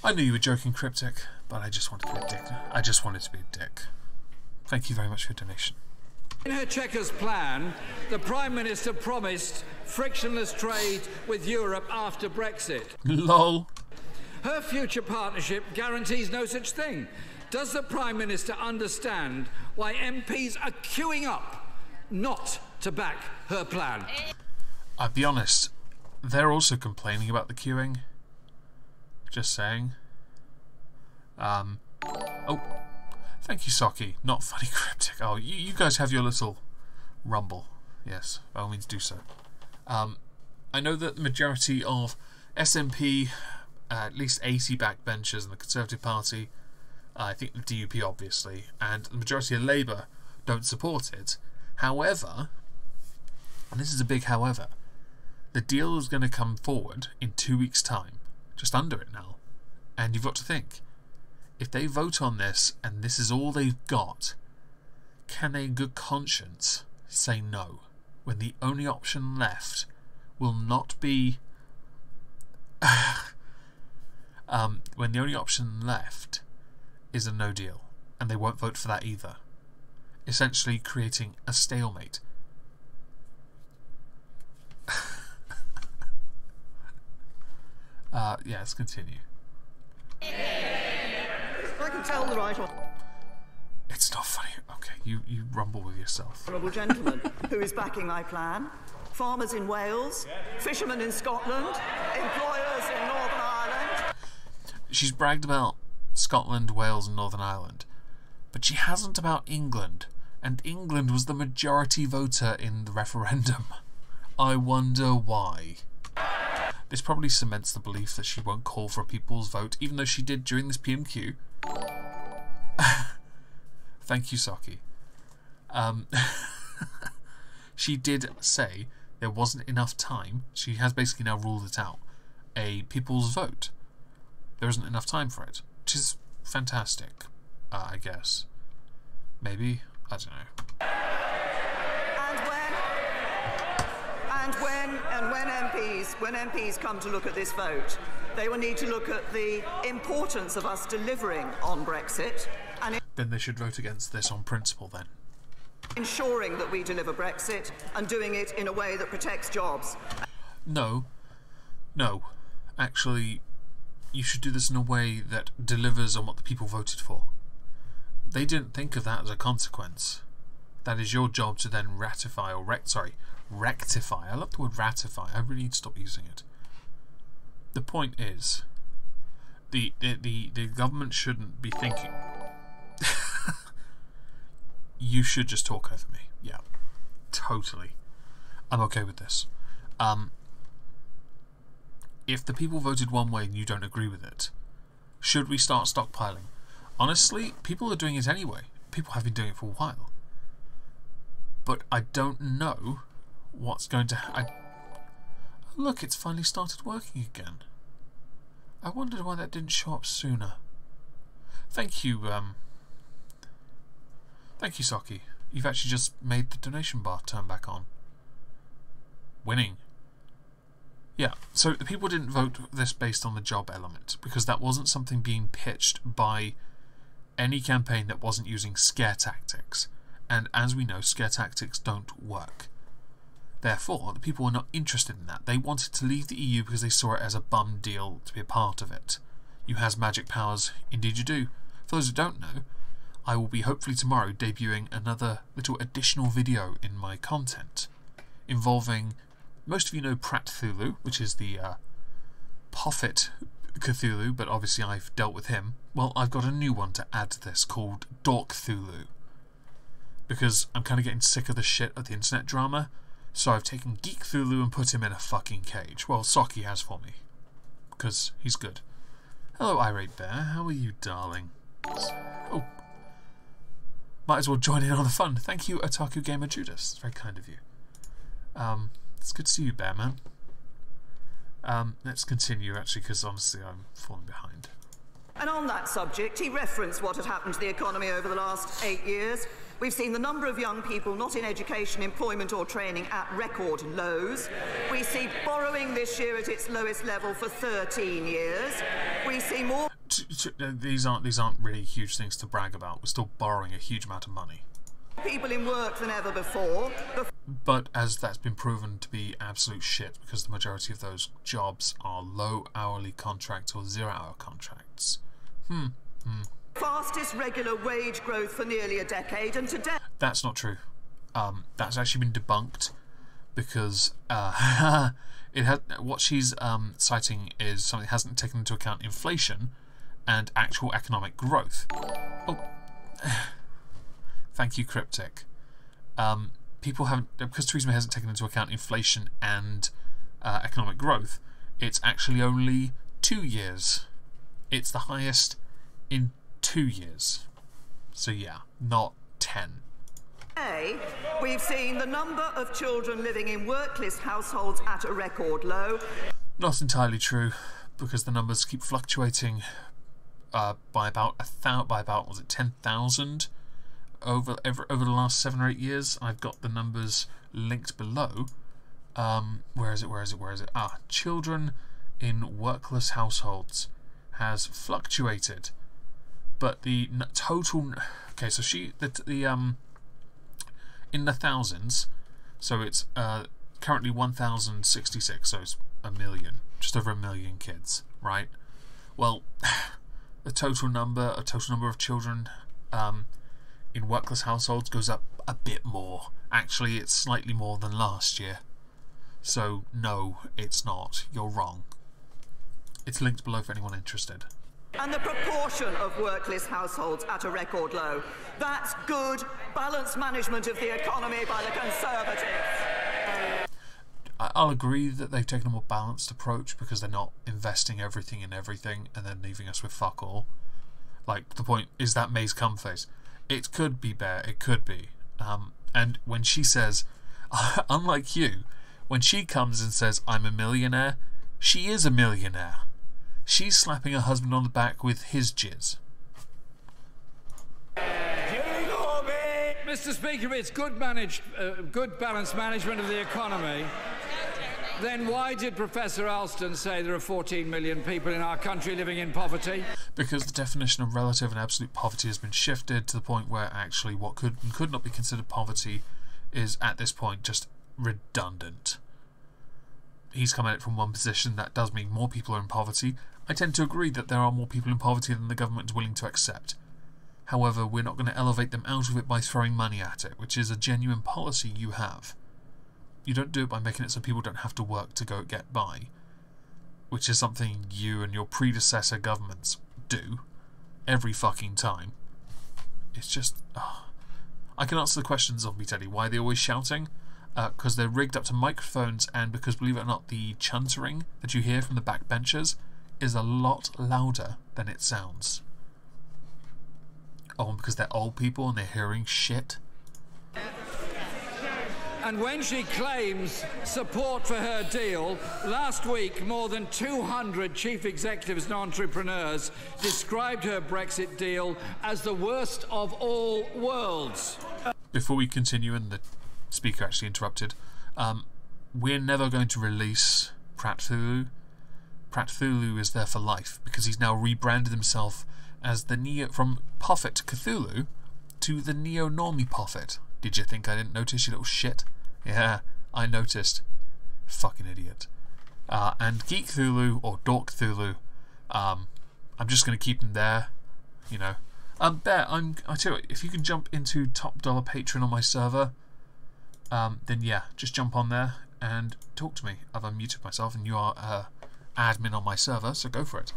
I knew you were joking, Cryptic, but I just wanted to be a dick. I just wanted to be a dick. Thank you very much for your donation. In her Chequers plan, the Prime Minister promised frictionless trade with Europe after Brexit. LOL. Her future partnership guarantees no such thing. Does the Prime Minister understand why MPs are queuing up not to back her plan? I'll be honest, they're also complaining about the queuing. Just saying. Oh, thank you, Socky. Not funny, Cryptic. Oh, you guys have your little rumble. Yes, by all means do so. I know that the majority of SNP, at least 80 backbenchers in the Conservative Party, I think the DUP obviously, and the majority of Labour don't support it. However, and this is a big however, the deal is going to come forward in 2 weeks' time. Just under it now. And you've got to think, if they vote on this and this is all they've got, can a good conscience say no when the only option left will not be when the only option left is a no deal, and they won't vote for that either, essentially creating a stalemate. Yeah, let's continue. I can tell the right It's not funny. Okay, you rumble with yourself. honourable gentleman who is backing my plan. Farmers in Wales, fishermen in Scotland, employers in Northern Ireland. She's bragged about Scotland, Wales and Northern Ireland, but she hasn't about England, and England was the majority voter in the referendum. I wonder why. This probably cements the belief that she won't call for a people's vote, even though she did during this PMQ. Thank you, Saki. She did say there wasn't enough time. She has basically now ruled it out. A people's vote. There isn't enough time for it, which is fantastic, I guess. Maybe? I don't know. When MPs come to look at this vote, they will need to look at the importance of us delivering on Brexit and then they should vote against this on principle then. Ensuring that we deliver Brexit and doing it in a way that protects jobs. No. Actually, you should do this in a way that delivers on what the people voted for. They didn't think of that as a consequence. That is your job to then ratify or rectify. I love the word ratify. I really need to stop using it. The point is, the government shouldn't be thinking. You should just talk over me. Yeah, totally. I'm okay with this. If the people voted one way and you don't agree with it, should we start stockpiling? Honestly, people are doing it anyway. People have been doing it for a while. But I don't know what's going to look, it's finally started working again. I wondered why that didn't show up sooner. Thank you, Saki. You've actually just made the donation bar turn back on. Winning. Yeah, so the people didn't vote this based on the job element, because that wasn't something being pitched by any campaign that wasn't using scare tactics. And as we know, scare tactics don't work. Therefore, the people were not interested in that. They wanted to leave the EU because they saw it as a bum deal to be a part of it. You has magic powers, indeed you do. For those who don't know, I will be hopefully tomorrow debuting another little additional video in my content involving, most of you know Cthulhu, which is the Prophet Cthulhu, but obviously I've dealt with him. Well, I've got a new one to add to this called Dork Cthulhu, because I'm kind of getting sick of the shit of the internet drama, so I've taken Geek Cthulhu and put him in a fucking cage. Well, Saki has for me, because he's good. Hello, Irate Bear. How are you, darling? Oh. Might as well join in on the fun. Thank you, Otaku Gamer Judas. It's very kind of you. It's good to see you, Bear Man. Let's continue, actually, because honestly I'm falling behind. And on that subject, he referenced what had happened to the economy over the last 8 years. We've seen the number of young people not in education, employment or training at record lows. We see borrowing this year at its lowest level for 13 years. We see more... These aren't really huge things to brag about. We're still borrowing a huge amount of money. People in work than ever before. But as that's been proven to be absolute shit, because the majority of those jobs are low hourly contracts or 0-hour contracts. Fastest regular wage growth for nearly a decade, and today... That's not true. That's actually been debunked, because what she's citing is something that hasn't taken into account inflation and actual economic growth. Oh, thank you, Cryptic. People haven't, because Theresa May hasn't taken into account inflation and economic growth. It's actually only 2 years. It's the highest in 2 years. So yeah, not 10. Today, we've seen the number of children living in workless households at a record low. Not entirely true, because the numbers keep fluctuating by about 10,000 over the last 7 or 8 years. I've got the numbers linked below. Where is it? Children in workless households has fluctuated, but the total. Okay, so in the thousands, so it's currently 1,066, so it's a million, just over a million kids, right? Well, the total number of children in workless households goes up a bit more. Actually, it's slightly more than last year. So no, it's not. You're wrong. It's linked below for anyone interested. And the proportion of workless households at a record low. That's good, balanced management of the economy by the Conservatives. I'll agree that they've taken a more balanced approach, because they're not investing everything in everything and then leaving us with fuck all. Like, the point is that May's cum face. It could be, Bear, it could be. And when she says, unlike you, when she comes and says, I'm a millionaire, she is a millionaire. She's slapping her husband on the back with his jizz. Mr. Speaker, if it's good balanced management of the economy, then why did Professor Alston say there are 14 million people in our country living in poverty? Because the definition of relative and absolute poverty has been shifted to the point where actually what could and could not be considered poverty is at this point just redundant. He's come at it from one position that does mean more people are in poverty. I tend to agree that there are more people in poverty than the government is willing to accept. However, we're not going to elevate them out of it by throwing money at it, which is a genuine policy you have. You don't do it by making it so people don't have to work to go get by, which is something you and your predecessor governments do every fucking time. It's just... I can answer the question, Zombie Teddy. Why are they always shouting? Because they're rigged up to microphones, and because, believe it or not, the chuntering that you hear from the backbenchers is a lot louder than it sounds. Oh, and because they're old people and they're hearing shit. And when she claims support for her deal, last week more than 200 chief executives and entrepreneurs described her Brexit deal as the worst of all worlds. Before we continue, and the speaker actually interrupted, we're never going to release Cthulhu. Cthulhu is there for life, because he's now rebranded himself as the from Prophet Cthulhu to the neo-normie prophet. Did you think I didn't notice, you little shit? Yeah, I noticed. Fucking idiot. And Geek Cthulhu, or Dork Cthulhu, I'm just going to keep him there, you know. Bear, I tell you what, if you can jump into top dollar patron on my server, then yeah, just jump on there and talk to me. I've unmuted myself and you are admin on my server, so go for it.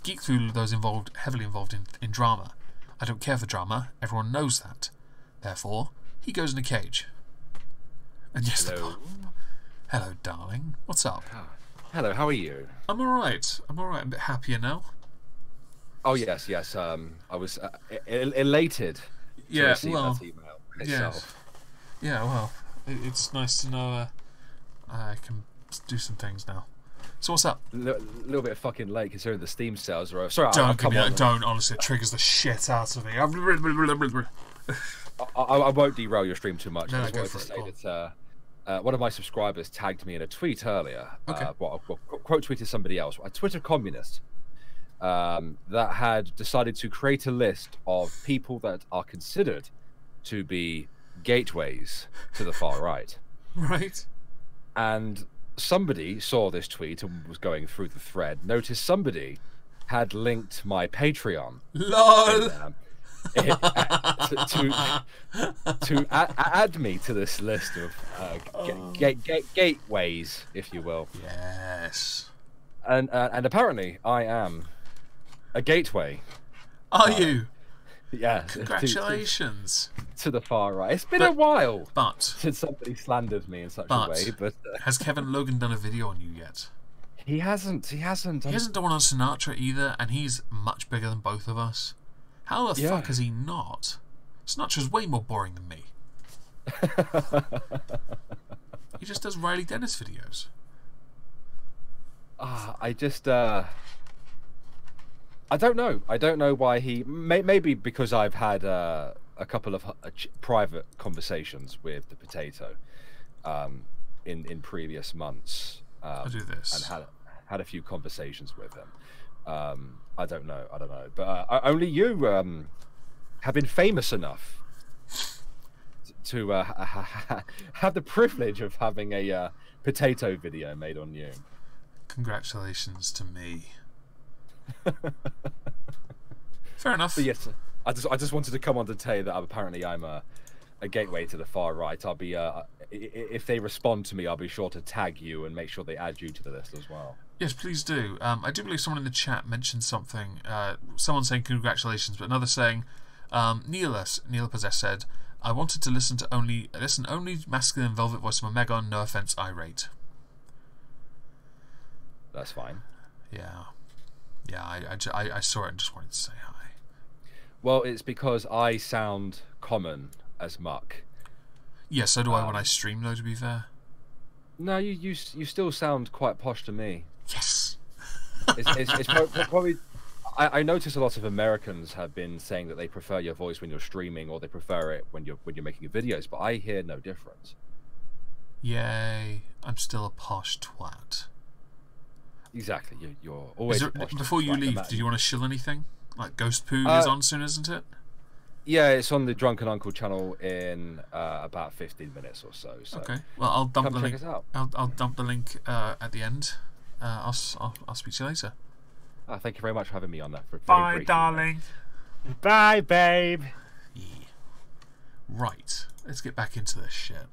Geek Cthulhu, though, is heavily involved in drama. I don't care for drama, everyone knows that. Therefore, he goes in a cage. And yes, hello, darling. What's up? Hello, how are you? I'm alright. I'm a bit happier now. Oh, yes. I was elated to receive that email itself. Yeah, well, it's nice to know I can do some things now. So what's up? A little bit fucking late considering the Steam sales are over. Sorry, don't, honestly, it triggers the shit out of me. I won't derail your stream too much. No, I just wanted to say that one of my subscribers tagged me in a tweet earlier. Okay. Quote tweeted somebody else, a Twitter communist, that had decided to create a list of people that are considered to be gateways to the far right. Right. And somebody saw this tweet and was going through the thread, noticed somebody had linked my Patreon. LOL! To add me to this list of gateways, if you will. Yes. And apparently I am a gateway. Are you? Yeah. Congratulations. To the far right. It's been a while since since somebody slandered me in such a way. But has Kevin Logan done a video on you yet? He hasn't. He hasn't done one on Sinatra either, and he's much bigger than both of us. How the fuck has he not? Sinatra's way more boring than me. He just does Riley Dennis videos. I just I don't know. I don't know why he. Maybe because I've had a couple of private conversations with the potato in previous months. I'll do this. And had a few conversations with him. I don't know. But only you have been famous enough to have the privilege of having a potato video made on you. Congratulations to me. Fair enough. But yes, I just wanted to come on to tell you that apparently I'm a gateway to the far right. I'll be if they respond to me, I'll be sure to tag you and make sure they add you to the list as well. Yes, please do. I do believe someone in the chat mentioned something. Someone saying congratulations, but another saying, Neil Possessed said, I wanted to listen only masculine velvet voice of Omegon. No offense, irate. That's fine. Yeah. I saw it and just wanted to say hi. Well, it's because I sound common as muck. Yeah, so do I when I stream, though, to be fair. No, you still sound quite posh to me. Yes. It's probably. I notice a lot of Americans have been saying that they prefer your voice when you're streaming, or they prefer it when you're making videos. But I hear no difference. Yay! I'm still a posh twat. Exactly. You're always. Before you leave, do you want to shill anything? Like Ghost Poo is on soon, isn't it? Yeah, it's on the Drunken Uncle channel in about 15 minutes or so. Okay. Well, I'll dump the link. Check us out. I'll dump the link at the end. I'll speak to you later. Thank you very much for having me on that. Bye, darling. Bye, babe. Yeah. Right. Let's get back into this shit.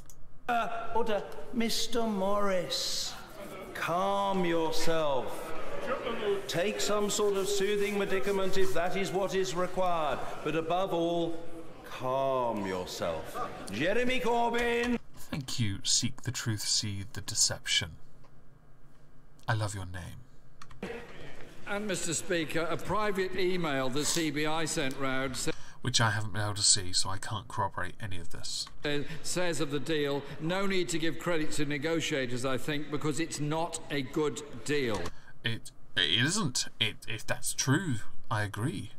Order, Mr. Morris. Calm yourself. Take some sort of soothing medicament if that is what is required. But above all, calm yourself. Jeremy Corbyn! Thank you, Seek the Truth, See the Deception. I love your name. And, Mr. Speaker, a private email the CBI sent round which I haven't been able to see, so I can't corroborate any of this. Says of the deal, no need to give credit to negotiators, I think, because it's not a good deal. It isn't. If that's true, I agree.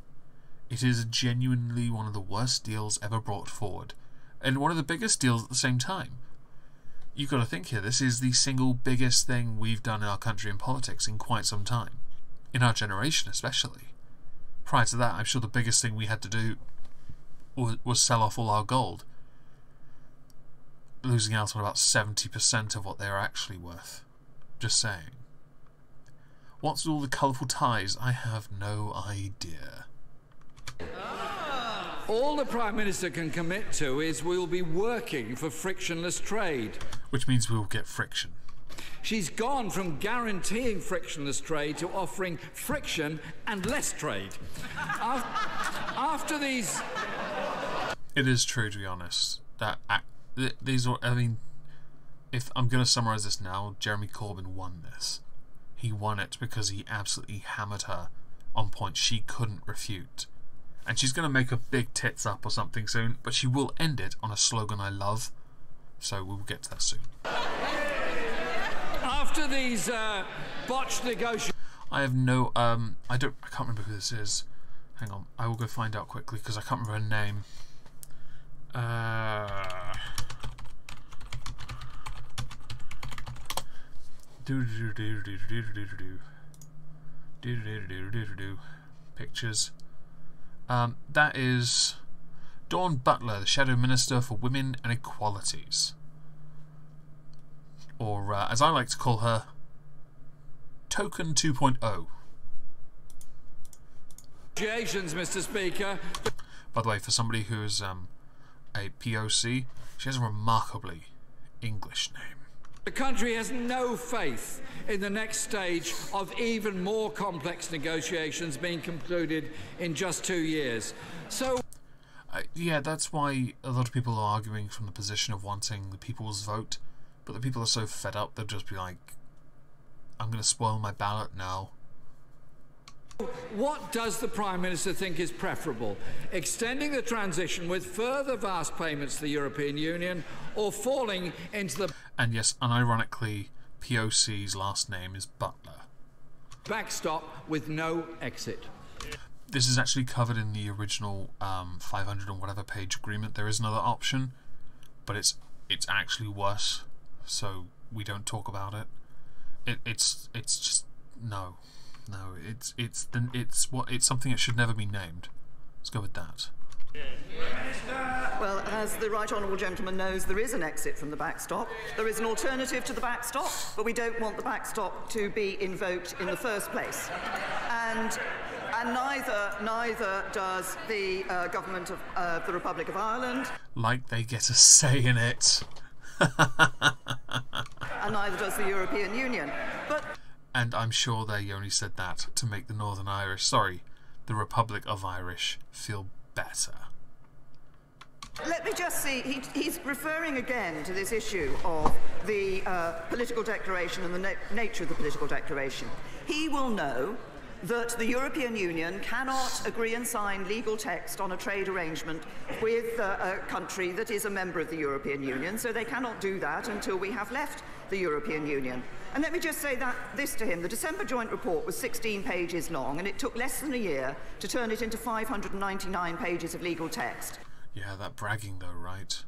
It is genuinely one of the worst deals ever brought forward, and one of the biggest deals at the same time. You've got to think here, this is the single biggest thing we've done in our country in politics in quite some time. In our generation especially. Prior to that, I'm sure the biggest thing we had to do was sell off all our gold, losing out on about 70% of what they're actually worth. Just saying. What's with all the colourful ties? I have no idea. All the Prime Minister can commit to is we'll be working for frictionless trade. Which means we will get friction. She's gone from guaranteeing frictionless trade to offering friction and less trade. After these... It is true, to be honest. That these are, I mean, if I'm going to summarise this now, Jeremy Corbyn won this. He won it because he absolutely hammered her on points she couldn't refute. And she's going to make a big tits up or something soon, but she will end it on a slogan I love. So we'll get to that soon. After these botched negotiations... I have no... I can't remember who this is. Hang on, I will go find out quickly because I can't remember her name. Pictures. That is Dawn Butler, the Shadow Minister for Women and Equalities. Or, as I like to call her, Token 2.0. Negotiations, Mr. Speaker. By the way, for somebody who is a POC, she has a remarkably English name. The country has no faith in the next stage of even more complex negotiations being concluded in just 2 years. So... yeah, that's why a lot of people are arguing from the position of wanting the people's vote. But the people are so fed up, they'll just be like, I'm going to spoil my ballot now. What does the Prime Minister think is preferable? Extending the transition with further vast payments to the European Union, or falling into the... And yes, unironically, POC's last name is Butler. Backstop with no exit. This is actually covered in the original 500 and whatever page agreement. There is another option, but it's actually worse, so we don't talk about it. It's just no. It's something that should never be named. Let's go with that. Well, as the Right Honourable Gentleman knows, there is an exit from the backstop. There is an alternative to the backstop, but we don't want the backstop to be invoked in the first place. And neither does the government of the Republic of Ireland. Like they get a say in it. And neither does the European Union. And I'm sure they only said that to make the Northern Irish, sorry, the Republic of Irish, feel better. Let me just see, he's referring again to this issue of the political declaration and the nature of the political declaration. He will know that the European Union cannot agree and sign legal text on a trade arrangement with a country that is a member of the European Union, so they cannot do that until we have left the European Union. And let me just say this to him. The December joint report was 16 pages long, and it took less than a year to turn it into 599 pages of legal text. Yeah, that bragging though, right?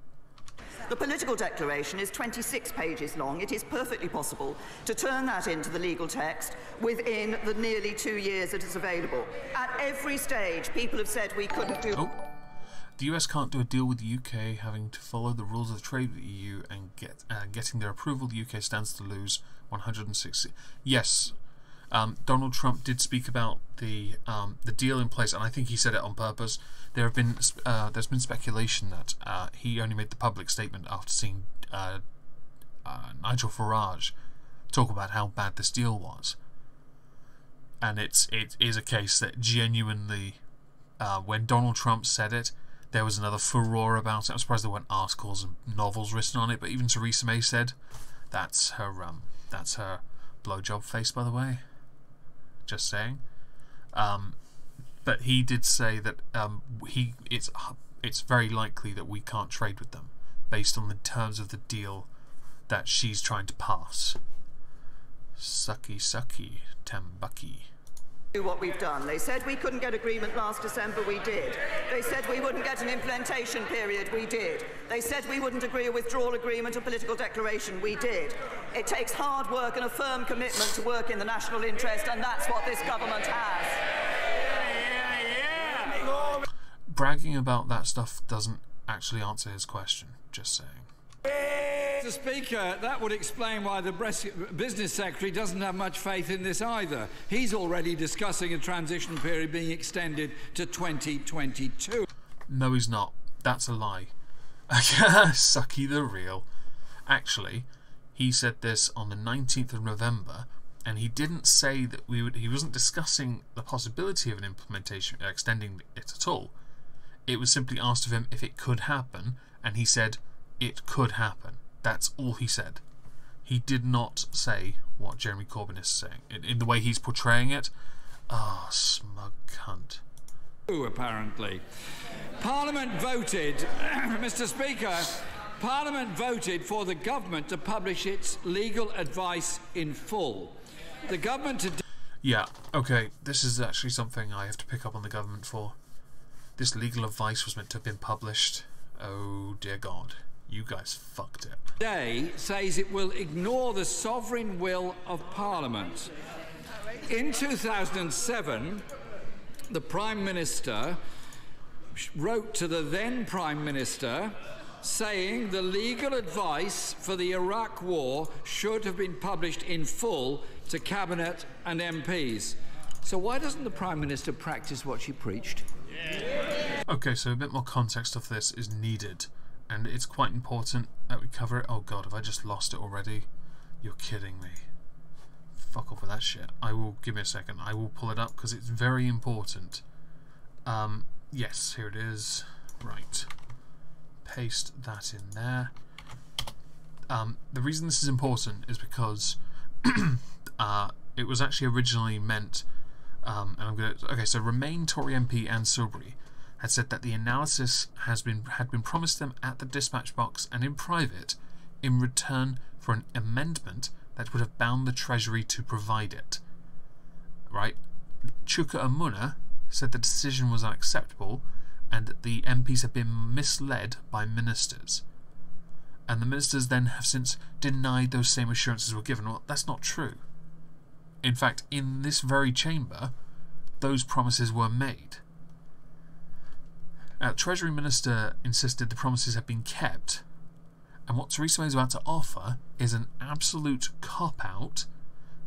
The political declaration is 26 pages long. It is perfectly possible to turn that into the legal text within the nearly 2 years that is available. At every stage, people have said we couldn't do... Oh. The US can't do a deal with the UK, having to follow the rules of trade with the EU and getting their approval. The UK stands to lose 160. Yes, Donald Trump did speak about the deal in place, and I think he said it on purpose. There's been speculation that he only made the public statement after seeing Nigel Farage talk about how bad this deal was, and it is a case that genuinely, when Donald Trump said it, there was another furore about it. I'm surprised there weren't articles and novels written on it, but even Theresa May said that's her blowjob face, by the way. Just saying. But he did say that it's very likely that we can't trade with them based on the terms of the deal that she's trying to pass. Sucky, Tambucky. What we've done. They said we couldn't get agreement last December, we did. They said we wouldn't get an implementation period, we did. They said we wouldn't agree a withdrawal agreement, a political declaration, we did. It takes hard work and a firm commitment to work in the national interest, and that's what this government has. bragging about that stuff doesn't actually answer his question. Just saying. Mr. Speaker, that would explain why the Business Secretary doesn't have much faith in this either. He's already discussing a transition period being extended to 2022. No, he's not. That's a lie. Sucky the real. Actually, he said this on the 19th of November, and he didn't say that he wasn't discussing the possibility of an implementation, extending it at all. It was simply asked of him if it could happen, and he said it could happen. That's all he said. He did not say what Jeremy Corbyn is saying. In the way he's portraying it, smug cunt. Apparently. Parliament voted, Mr. Speaker, Parliament voted for the government to publish its legal advice in full. The government... Yeah, okay, this is actually something I have to pick up on the government for. This legal advice was meant to have been published. Oh, dear God. You guys fucked it. Today says it will ignore the sovereign will of Parliament. In 2007, the Prime Minister wrote to the then Prime Minister saying the legal advice for the Iraq War should have been published in full to Cabinet and MPs. So why doesn't the Prime Minister practice what she preached? Okay, so a bit more context of this is needed, and it's quite important that we cover it. Oh God, have I just lost it already? You're kidding me. Fuck off with that shit. Give me a second. I will pull it up because it's very important. Yes, here it is. Right. Paste that in there. The reason this is important is because it was actually originally meant, and I'm gonna. Okay, so Remain Tory MP Anne Silbury had said that the analysis had been promised them at the dispatch box and in private, in return for an amendment that would have bound the Treasury to provide it. Right? Chuka Umunna said the decision was unacceptable and that the MPs had been misled by ministers. And the ministers then have since denied those same assurances were given. Well, that's not true. In fact, in this very chamber, those promises were made. Treasury Minister insisted the promises had been kept, and what Theresa May is about to offer is an absolute cop-out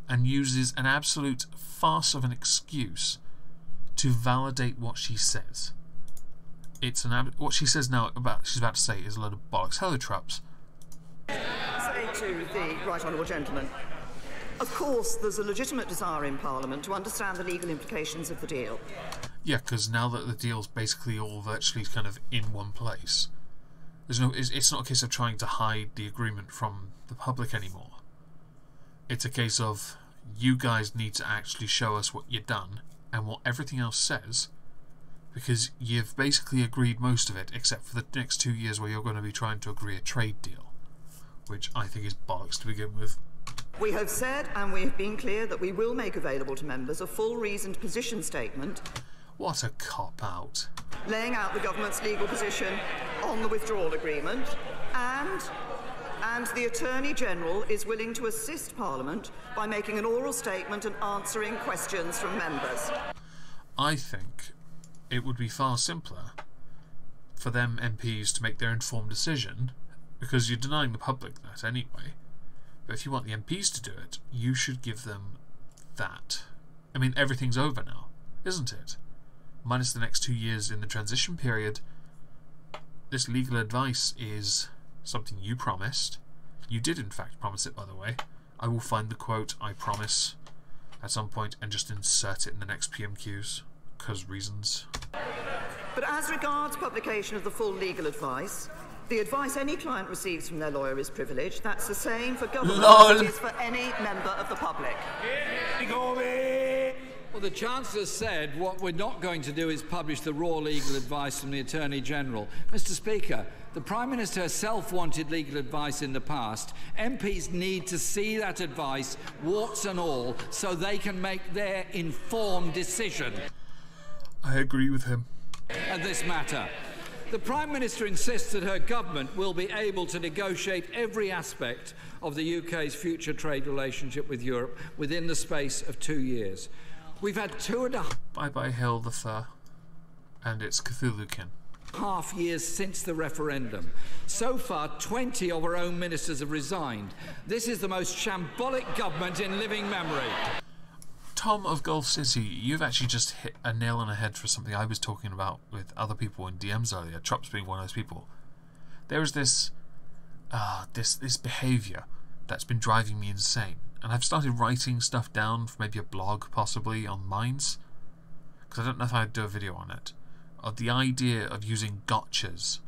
and uses an absolute farce of an excuse to validate what she says. It's what she says now she's about to say is a load of bollocks. Hello, Traps. Say to the Right Honourable Gentleman, of course there's a legitimate desire in Parliament to understand the legal implications of the deal. Yeah, because now that the deal's basically all virtually kind of in one place, it's not a case of trying to hide the agreement from the public anymore. It's a case of you guys need to actually show us what you've done and what everything else says, because you've basically agreed most of it except for the next 2 years where you're going to be trying to agree a trade deal, which I think is bollocks to begin with. We have said and we have been clear that we will make available to members a full reasoned position statement. What a cop-out. Laying out the government's legal position on the withdrawal agreement, and the Attorney-General is willing to assist Parliament by making an oral statement and answering questions from members. I think it would be far simpler for them MPs to make their informed decision, because you're denying the public that anyway. But if you want the MPs to do it, you should give them that. I mean, everything's over now, isn't it? Minus the next 2 years in the transition period, this legal advice is something you promised. You did in fact promise it, by the way. I will find the quote, I promise, at some point and just insert it in the next PMQs, because reasons. But as regards publication of the full legal advice, the advice any client receives from their lawyer is privileged. That's the same for government as it is for any member of the public. Well, the Chancellor said what we're not going to do is publish the raw legal advice from the Attorney-General. Mr. Speaker, the Prime Minister herself wanted legal advice in the past. MPs need to see that advice, warts and all, so they can make their informed decision. I agree with him. And this matter. The Prime Minister insists that her government will be able to negotiate every aspect of the UK's future trade relationship with Europe within the space of 2 years. We've had 2.5... Bye-bye, Hill the Fur. And it's Cthulhu-Kin. Half years since the referendum. So far, 20 of our own ministers have resigned. This is the most shambolic government in living memory. Tom of Gulf City, you've actually just hit a nail on the head for something I was talking about with other people in DMs earlier, Trops being one of those people. There is this behaviour that's been driving me insane. And I've started writing stuff down for maybe a blog, possibly, on Minds. Because I don't know if I'd do a video on it. Of the idea of using gotchas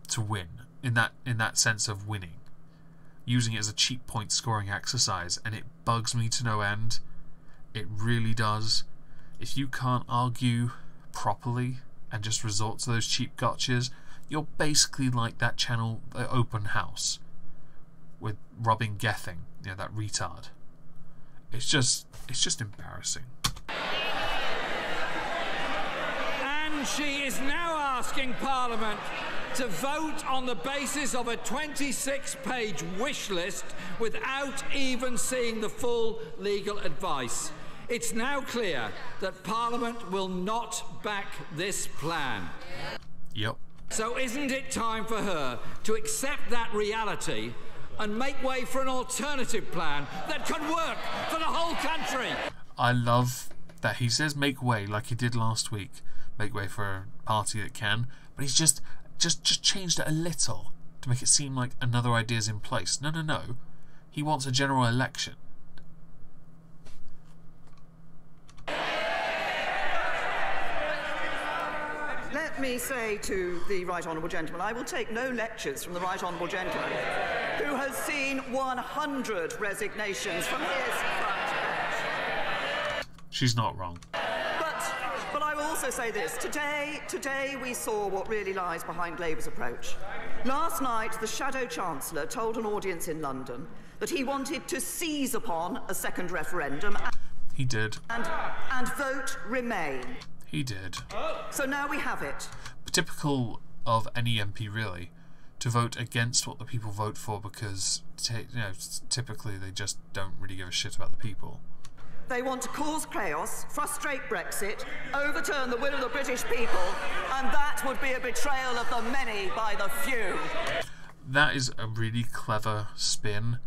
to win, in that sense of winning. Using it as a cheap point scoring exercise, and it bugs me to no end. It really does. If you can't argue properly and just resort to those cheap gotchas, you're basically like that channel, the Open House, with Robin Gething, that retard. It's just embarrassing. And she is now asking Parliament to vote on the basis of a 26-page wish list without even seeing the full legal advice. It's now clear that Parliament will not back this plan. Yep. So isn't it time for her to accept that reality and make way for an alternative plan that can work for the whole country? I love that he says make way like he did last week. Make way for a party that can. But he's just changed it a little to make it seem like another idea's in place. No. He wants a general election. Let me say to the Right Honourable Gentleman, I will take no lectures from the Right Honourable Gentleman, who has seen 100 resignations from his front bench. She's not wrong. But I will also say this. Today we saw what really lies behind Labour's approach. Last night, the Shadow Chancellor told an audience in London that he wanted to seize upon a second referendum. He did. And vote Remain. He did. So now we have it. Typical of any MP, really, to vote against what the people vote for because, typically they just don't really give a shit about the people. They want to cause chaos, frustrate Brexit, overturn the will of the British people, and that would be a betrayal of the many by the few. That is a really clever spin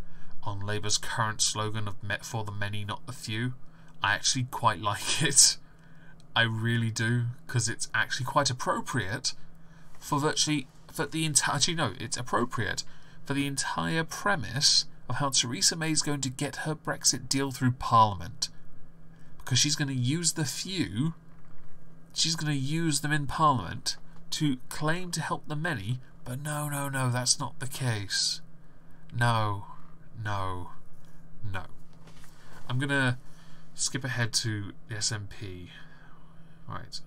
on Labour's current slogan of "Met for the many, not the few." I actually quite like it. I really do, because it's actually quite appropriate for it's appropriate for the entire premise of how Theresa May is going to get her Brexit deal through Parliament. Because she's going to use the few, she's going to use them in Parliament to claim to help the many, but no, that's not the case. No. I'm going to skip ahead to the SNP. Right.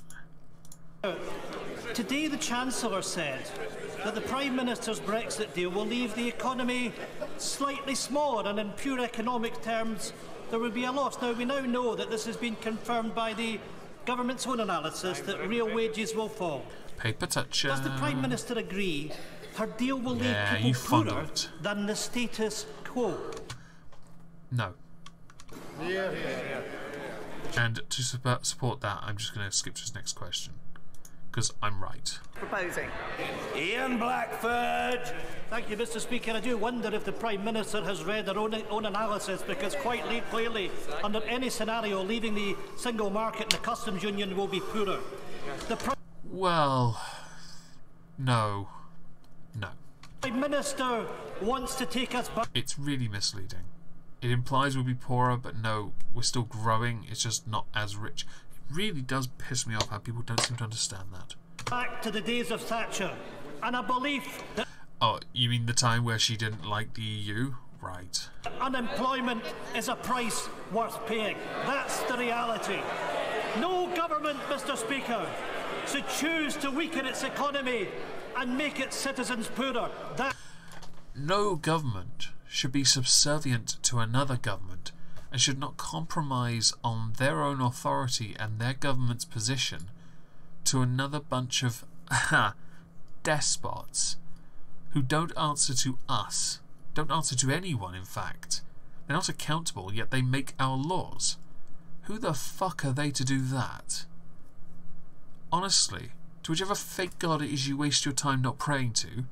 Today the Chancellor said that the Prime Minister's Brexit deal will leave the economy slightly smaller, and in pure economic terms there will be a loss. Now we know that this has been confirmed by the government's own analysis that real wages will fall. Paper toucher. Does the Prime Minister agree her deal will leave people poorer than the status quo? No. Yeah. And to support that, I'm just going to skip to his next question. Because I'm right. Proposing. Ian Blackford. Thank you, Mr. Speaker. I do wonder if the Prime Minister has read her own analysis, because quite clearly, under any scenario, leaving the single market and the customs union will be poorer. Well, no. The Prime Minister wants to take us back. It's really misleading. It implies we'll be poorer, but no, we're still growing, it's just not as rich. It really does piss me off how people don't seem to understand that. Back to the days of Thatcher, and a belief that... Oh, you mean the time where she didn't like the EU? Right. Unemployment is a price worth paying. That's the reality. No government, Mr. Speaker, should choose to weaken its economy and make its citizens poorer. No government should be subservient to another government and should not compromise on their own authority and their government's position to another bunch of despots who don't answer to us, don't answer to anyone, in fact. They're not accountable, yet they make our laws. Who the fuck are they to do that? Honestly, to whichever fake god it is you waste your time not praying to,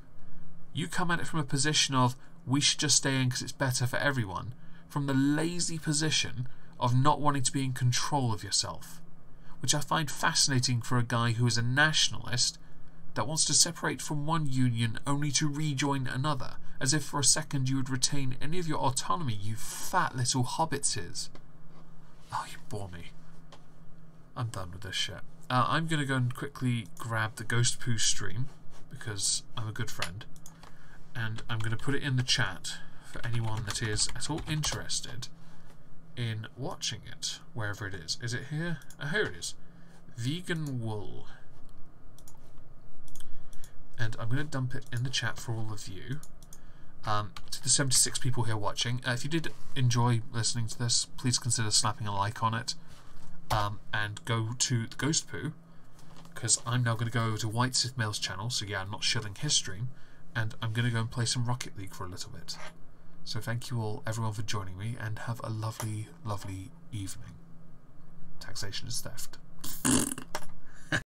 you come at it from a position of, we should just stay in because it's better for everyone, from the lazy position of not wanting to be in control of yourself, which I find fascinating for a guy who is a nationalist that wants to separate from one union only to rejoin another, as if for a second you would retain any of your autonomy, you fat little hobbitses. Oh, you bore me. I'm done with this shit. I'm going to go and quickly grab the Ghost Poo stream, because I'm a good friend, and I'm going to put it in the chat for anyone that is at all interested in watching it, wherever it is. Is it here? Oh, here it is. Vegan wool. And I'm going to dump it in the chat for all of you. To the 76 people here watching, if you did enjoy listening to this, please consider slapping a like on it. And go to the Ghost Poo, because I'm now going to go over to White Sith Mail's channel, so yeah, I'm not shilling his stream, and I'm going to go and play some Rocket League for a little bit. So thank you all, everyone, for joining me, and have a lovely, lovely evening. Taxation is theft.